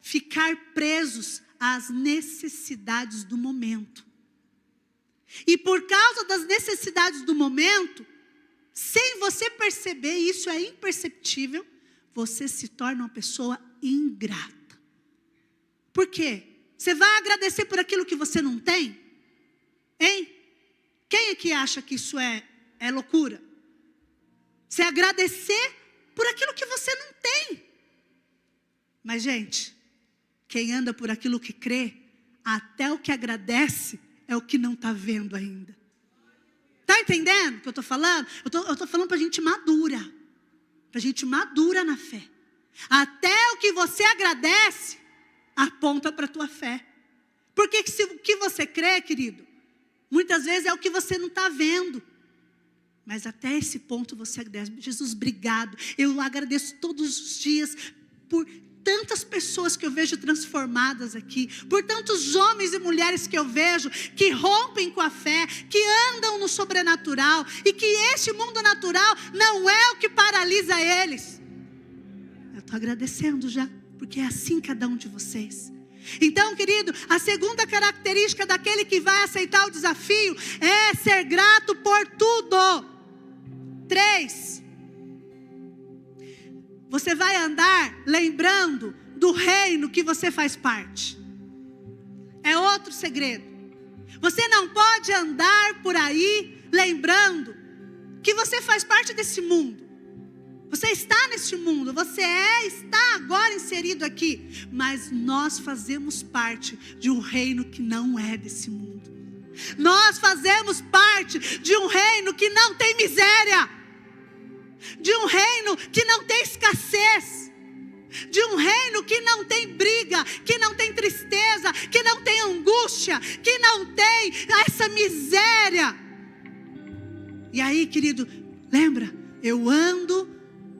ficar presos às necessidades do momento. E por causa das necessidades do momento, sem você perceber, isso é imperceptível, você se torna uma pessoa ingrata. Por quê? Você vai agradecer por aquilo que você não tem? Hein? Quem é que acha que isso é loucura? Você agradecer por aquilo que você não tem. Mas, gente, quem anda por aquilo que crê, até o que agradece é o que não está vendo ainda. Está entendendo o que eu estou falando? Eu estou falando para gente madura. Para gente madura na fé. Até o que você agradece, aponta para a tua fé. Porque se o que você crê, querido, muitas vezes é o que você não está vendo. Mas até esse ponto você agradece. Jesus, obrigado. Eu agradeço todos os dias por tantas pessoas que eu vejo transformadas aqui. Por tantos homens e mulheres que eu vejo que rompem com a fé, que andam no sobrenatural. E que este mundo natural não é o que paralisa eles. Eu estou agradecendo já, porque é assim cada um de vocês. Então, querido, a segunda característica daquele que vai aceitar o desafio é ser grato por tudo. 3. Você vai andar lembrando do reino que você faz parte. É outro segredo. Você não pode andar por aí lembrando que você faz parte desse mundo. Você está neste mundo, você está agora inserido aqui. Mas nós fazemos parte de um reino que não é desse mundo. Nós fazemos parte de um reino que não tem miséria. De um reino que não tem escassez. De um reino que não tem briga, que não tem tristeza, que não tem angústia, que não tem essa miséria. E aí, querido, lembra? Eu ando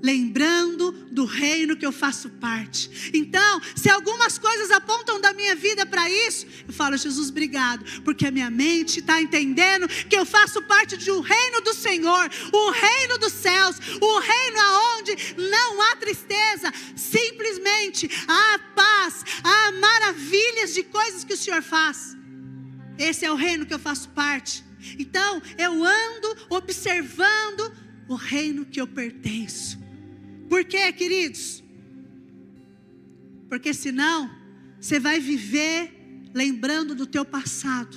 lembrando do reino que eu faço parte. Então, se algumas coisas apontam da minha vida para isso, eu falo, Jesus, obrigado, porque a minha mente está entendendo que eu faço parte de um reino do Senhor, o reino dos céus, o reino aonde não há tristeza, simplesmente há paz, há maravilhas de coisas que o Senhor faz. Esse é o reino que eu faço parte. Então, eu ando observando o reino que eu pertenço. Por quê, queridos? Porque senão você vai viver lembrando do teu passado,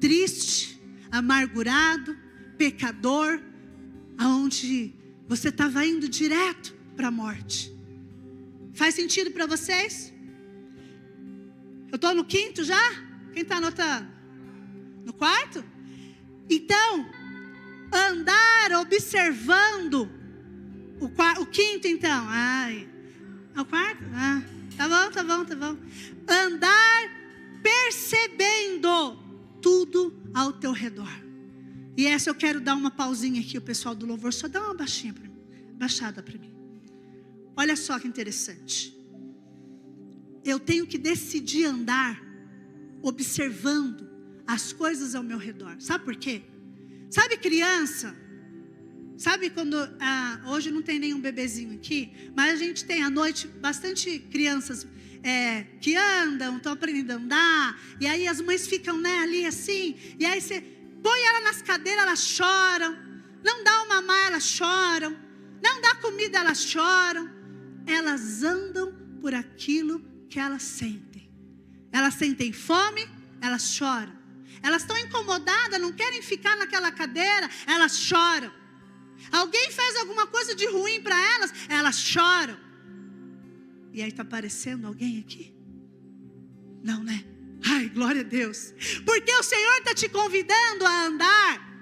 triste, amargurado, pecador, aonde você estava indo direto para a morte. Faz sentido para vocês? Eu estou no 5º já? Quem está anotando? No 4º? Então, andar observando o 5º então. Ai, é o 4º? Ah, tá bom. Andar percebendo tudo ao teu redor. E essa eu quero dar uma pausinha aqui, o pessoal do louvor, só dá uma baixada para mim. Olha só que interessante. Eu tenho que decidir andar observando as coisas ao meu redor. Sabe por quê? Sabe criança? Sabe quando, hoje não tem nenhum bebezinho aqui, mas a gente tem à noite bastante crianças que andam, estão aprendendo a andar, e aí as mães ficam ali assim, e aí você põe ela nas cadeiras, elas choram, não dá o mamar, elas choram, não dá comida, elas choram. elas andam por aquilo que elas sentem. Elas sentem fome, elas choram. Elas estão incomodadas, não querem ficar naquela cadeira, elas choram. Alguém faz alguma coisa de ruim para elas, elas choram. E aí está aparecendo alguém aqui? Não, né? Ai, glória a Deus. Porque o Senhor está te convidando a andar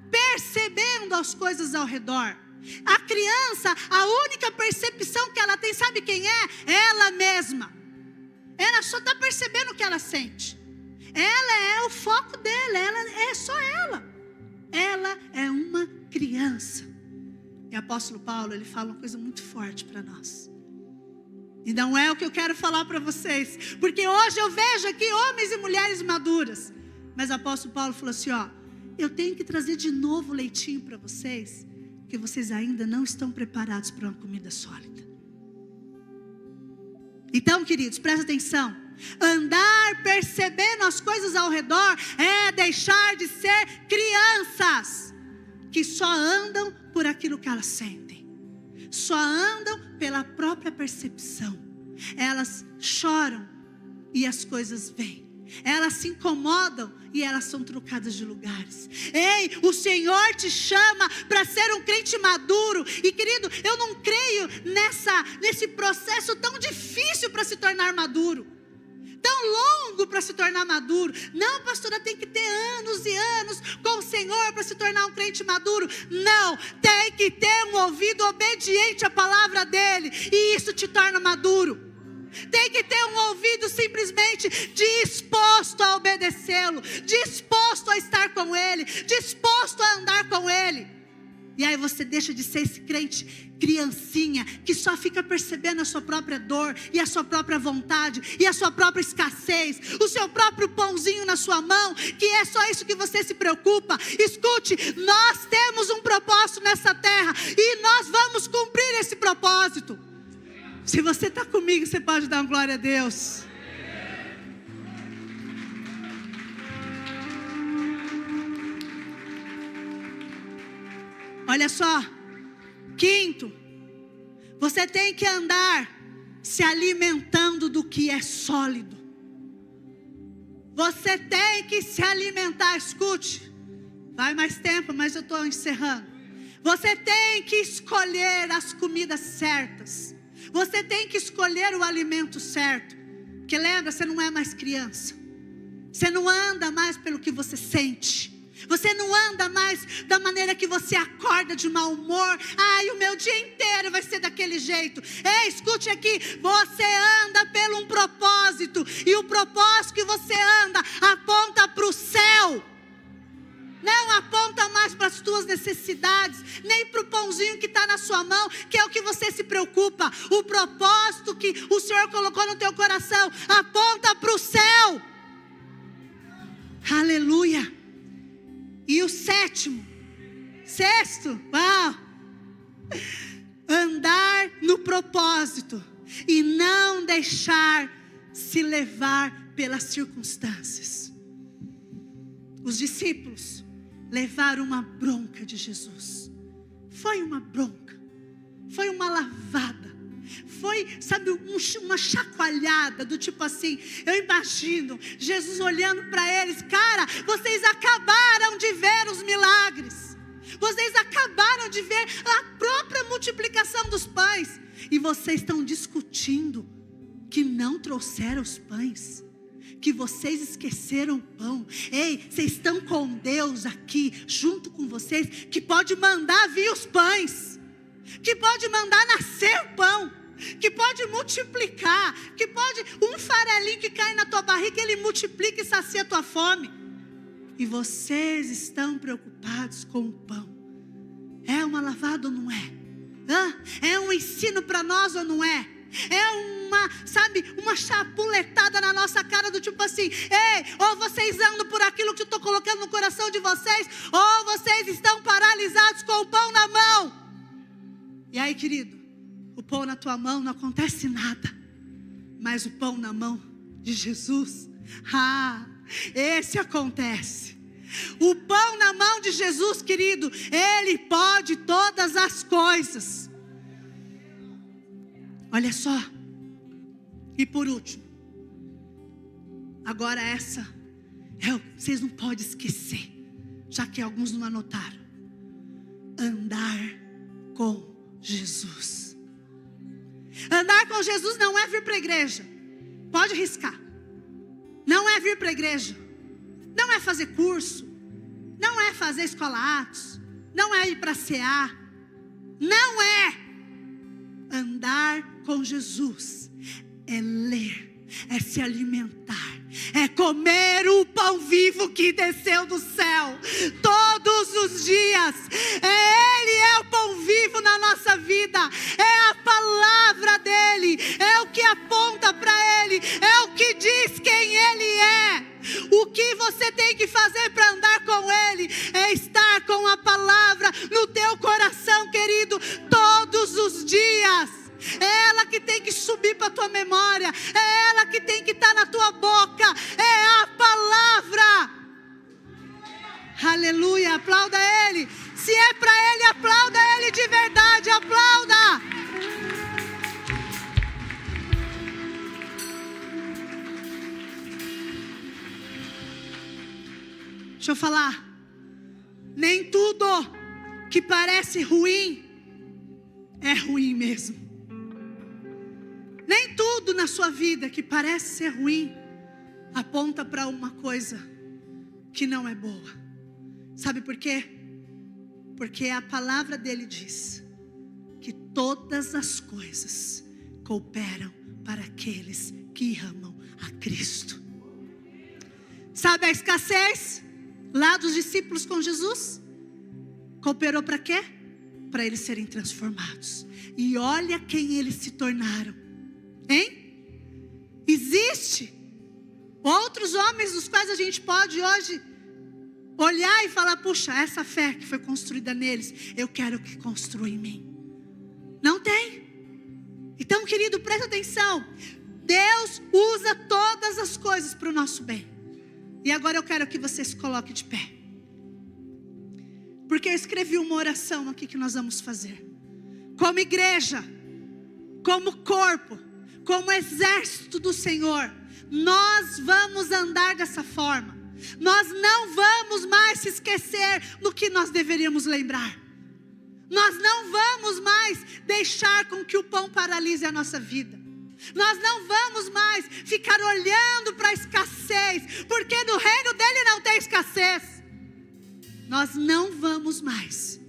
percebendo as coisas ao redor. A criança, a única percepção que ela tem, sabe quem é? Ela mesma. Ela só está percebendo o que ela sente. Ela é o foco dela, ela é só ela. Ela é uma criança. E o apóstolo Paulo, ele fala uma coisa muito forte para nós. E não é o que eu quero falar para vocês, porque hoje eu vejo aqui homens e mulheres maduras. Mas o apóstolo Paulo falou assim, ó, eu tenho que trazer de novo o leitinho para vocês, porque vocês ainda não estão preparados para uma comida sólida. Então, queridos, presta atenção. Andar percebendo as coisas ao redor é deixar de ser crianças que só andam por aquilo que elas sentem, só andam pela própria percepção. Elas choram e as coisas vêm. Elas se incomodam e elas são trocadas de lugares. Ei, o Senhor te chama para ser um crente maduro. E querido, eu não creio nesse processo tão difícil para se tornar maduro, tão longo para se tornar maduro. Não, pastora, tem que ter anos e anos com o Senhor para se tornar um crente maduro. Não, tem que ter um ouvido obediente à palavra dele, e isso te torna maduro. Tem que ter um ouvido simplesmente disposto a obedecê-lo, disposto a estar com ele, disposto a andar com ele. E aí você deixa de ser esse crente criancinha que só fica percebendo a sua própria dor e a sua própria vontade e a sua própria escassez, o seu próprio pãozinho na sua mão, que é só isso que você se preocupa. Escute, nós temos um propósito nessa terra e nós vamos cumprir esse propósito. Se você está comigo, você pode dar uma glória a Deus. Olha só, quinto, você tem que andar se alimentando do que é sólido. Você tem que se alimentar, escute, vai mais tempo, mas eu estou encerrando. Você tem que escolher as comidas certas. Você tem que escolher o alimento certo. Porque lembra, você não é mais criança. Você não anda mais pelo que você sente. Você não anda mais da maneira que você acorda de mau humor. Ai, o meu dia inteiro vai ser daquele jeito. Ei, escute aqui. Você anda pelo um propósito. E o propósito que você anda aponta para o céu. Não aponta mais para as tuas necessidades, nem para o pãozinho que está na sua mão, que é o que você se preocupa. O propósito que o Senhor colocou no teu coração aponta para o céu. Aleluia. E o sexto, uau, andar no propósito e não deixar se levar pelas circunstâncias. Os discípulos levaram uma bronca de Jesus. Foi uma bronca, foi uma lavada, foi, sabe, uma chacoalhada do tipo assim. Eu imagino Jesus olhando para eles: cara, vocês acabaram de ver os milagres, vocês acabaram de ver a própria multiplicação dos pães, e vocês estão discutindo que não trouxeram os pães, que vocês esqueceram o pão. Ei, vocês estão com Deus aqui junto com vocês, que pode mandar vir os pães, que pode mandar nascer o pão, que pode multiplicar, que pode, um farelinho que cai na tua barriga, ele multiplica e sacia a tua fome. E vocês estão preocupados com o pão. É uma lavada ou não é? É um ensino para nós ou não é? É uma chapuletada na nossa cara do tipo assim: ei, ou vocês andam por aquilo que eu estou colocando no coração de vocês, ou vocês estão paralisados com o pão na mão. E aí, querido, o pão na tua mão não acontece nada, mas o pão na mão de Jesus, esse acontece. O pão na mão de Jesus, querido, Ele pode todas as coisas. Olha só. E por último, agora vocês não podem esquecer, já que alguns não anotaram. Andar com Jesus. Andar com Jesus não é vir para a igreja. Pode riscar. Não é vir para a igreja. Não é fazer curso. Não é fazer escola Atos. Não é ir para a CA. Não é. Andar com Jesus é ler, é se alimentar, é comer o pão vivo que desceu do céu todos os dias. Ele é o pão vivo na nossa vida, é a palavra dele, é o que aponta para ele, é o que diz quem ele é. O que você tem que fazer para andar com ele é estar com a palavra no teu coração, querido, todos os dias. É ela que tem que subir para a tua memória, é ela que tem que estar na tua boca, é a palavra. Aleluia, aplauda ele. Se é para ele, aplauda ele de verdade, aplauda. Deixa eu falar, nem tudo que parece ruim é ruim mesmo. Nem tudo na sua vida que parece ser ruim aponta para uma coisa que não é boa. Sabe por quê? Porque a palavra dele diz que todas as coisas cooperam para aqueles que amam a Cristo. Sabe a escassez lá dos discípulos com Jesus? Cooperou para quê? Para eles serem transformados. E olha quem eles se tornaram. Hein? Existe outros homens dos quais a gente pode hoje olhar e falar: puxa, essa fé que foi construída neles, eu quero que construa em mim. Não tem. Então, querido, presta atenção. Deus usa todas as coisas para o nosso bem. E agora eu quero que você se coloque de pé, porque eu escrevi uma oração aqui que nós vamos fazer como igreja, como corpo, como exército do Senhor. Nós vamos andar dessa forma. Nós não vamos mais se esquecer do que nós deveríamos lembrar. Nós não vamos mais deixar com que o pão paralise a nossa vida. Nós não vamos mais ficar olhando para a escassez, porque no reino dele não tem escassez. Nós não vamos mais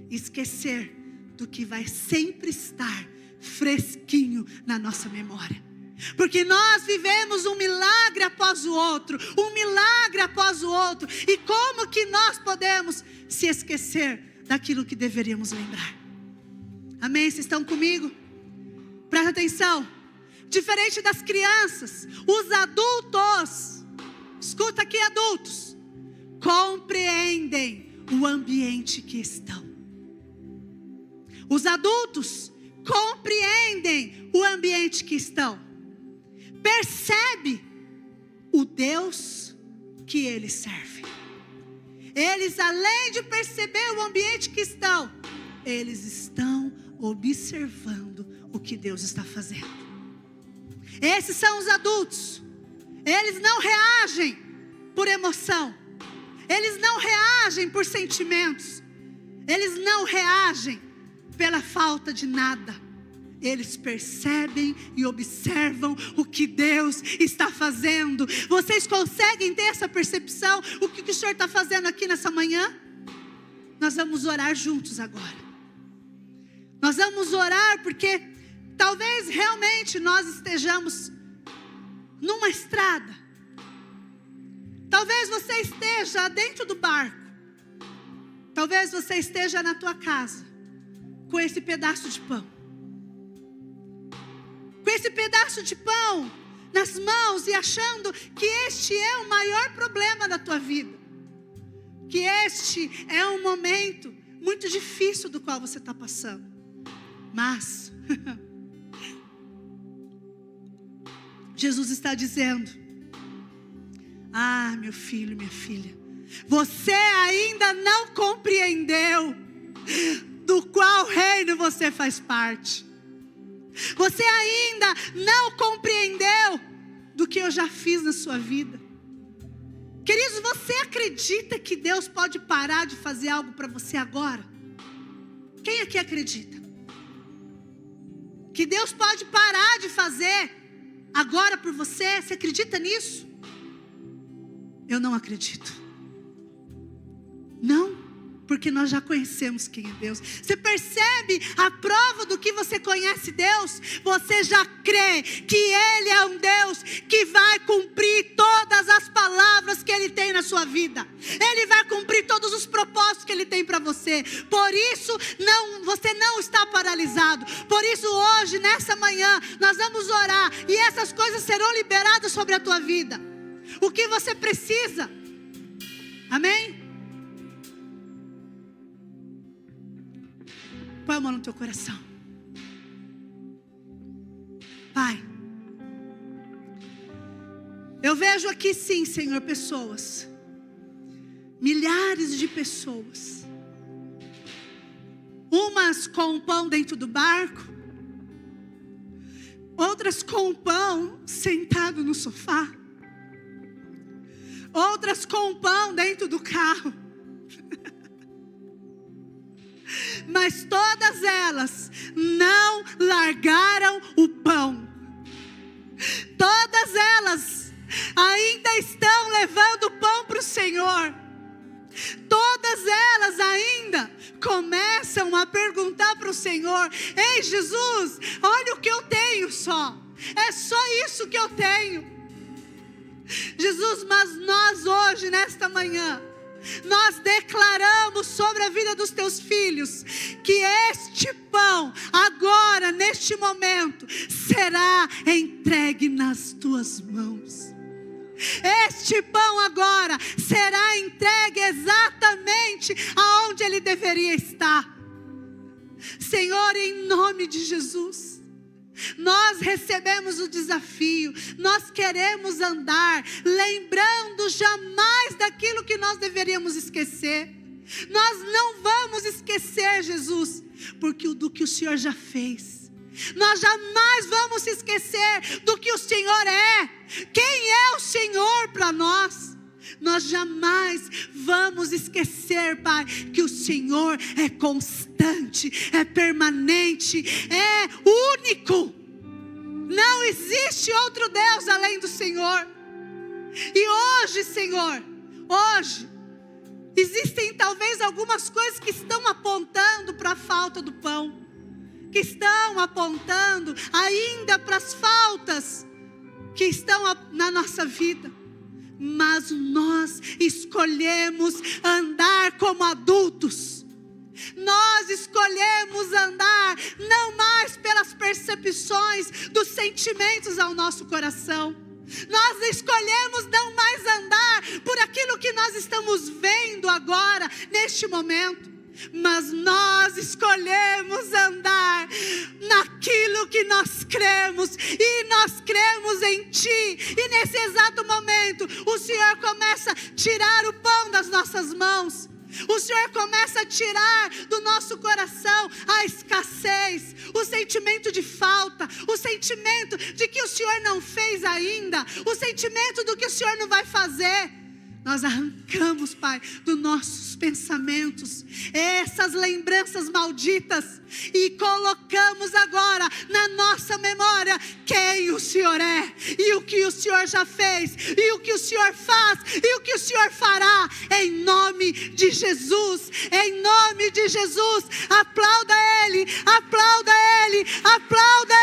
esquecer do que vai sempre estar fresquinho na nossa memória, porque nós vivemos um milagre após o outro, um milagre após o outro, e como que nós podemos se esquecer daquilo que deveríamos lembrar? Amém? Vocês estão comigo? Presta atenção. Diferente das crianças, os adultos, escuta aqui, adultos, compreendem o ambiente que estão. Os adultos compreendem o ambiente que estão. Percebe o Deus que eles servem. Eles, além de perceber o ambiente que estão, eles estão observando o que Deus está fazendo. Esses são os adultos. Eles não reagem por emoção. Eles não reagem por sentimentos. Eles não reagem pela falta de nada. Eles percebem e observam o que Deus está fazendo. Vocês conseguem ter essa percepção? O que o Senhor está fazendo aqui nessa manhã? Nós vamos orar juntos agora. Nós vamos orar porque talvez realmente nós estejamos numa estrada. Talvez você esteja dentro do barco. Talvez você esteja na tua casa com esse pedaço de pão. Com esse pedaço de pão nas mãos e achando que este é o maior problema da tua vida. Que este é um momento muito difícil do qual você está passando. Mas Jesus está dizendo: ah, meu filho, minha filha, você ainda não compreendeu do qual reino você faz parte. Você ainda não compreendeu do que eu já fiz na sua vida. Queridos, você acredita que Deus pode parar de fazer algo para você agora? Quem aqui acredita? Que Deus pode parar de fazer agora por você? Você acredita nisso? Eu não acredito. Não. Porque nós já conhecemos quem é Deus. Você percebe a prova do que você conhece Deus? Você já crê que Ele é um Deus que vai cumprir todas as palavras que Ele tem na sua vida. Ele vai cumprir todos os propósitos que Ele tem para você. Por isso, você não está paralisado. Por isso, hoje, nessa manhã, nós vamos orar. E essas coisas serão liberadas sobre a tua vida. O que você precisa. Amém? Põe a mão no teu coração. Pai, eu vejo aqui sim, Senhor, pessoas, milhares de pessoas, umas com o pão dentro do barco, outras com o pão sentado no sofá, outras com o pão dentro do carro. Mas todas elas não largaram o pão. Todas elas ainda estão levando o pão para o Senhor. Todas elas ainda começam a perguntar para o Senhor: ei, Jesus, olha o que eu tenho só. É só isso que eu tenho. Jesus, mas nós hoje, nesta manhã, nós declaramos sobre a vida dos teus filhos que este pão, agora, neste momento, será entregue nas tuas mãos. Este pão agora será entregue exatamente aonde ele deveria estar. Senhor, em nome de Jesus, nós recebemos o desafio, nós queremos andar, lembrando jamais daquilo que nós deveríamos esquecer. Nós não vamos esquecer, Jesus, porque do que o Senhor já fez. Nós jamais vamos esquecer do que o Senhor é. Quem é o Senhor para nós? Nós jamais vamos esquecer, Pai, que o Senhor é constante, é permanente, é único. Não existe outro Deus além do Senhor. E hoje, Senhor, hoje, existem talvez algumas coisas que estão apontando para a falta do pão, que estão apontando ainda para as faltas que estão na nossa vida. Mas nós escolhemos andar como adultos. Nós escolhemos andar não mais pelas percepções dos sentimentos ao nosso coração. Nós escolhemos não mais andar por aquilo que nós estamos vendo agora, neste momento. Mas nós escolhemos andar naquilo que nós cremos, e nós cremos em Ti. E nesse exato momento, o Senhor começa a tirar o pão das nossas mãos. O Senhor começa a tirar do nosso coração a escassez, o sentimento de falta, o sentimento de que o Senhor não fez ainda, o sentimento do que o Senhor não vai fazer. Nós arrancamos, Pai, dos nossos pensamentos essas lembranças malditas e colocamos agora na nossa memória quem o Senhor é, e o que o Senhor já fez, e o que o Senhor faz, e o que o Senhor fará, em nome de Jesus. Em nome de Jesus, aplauda Ele, aplauda Ele, aplauda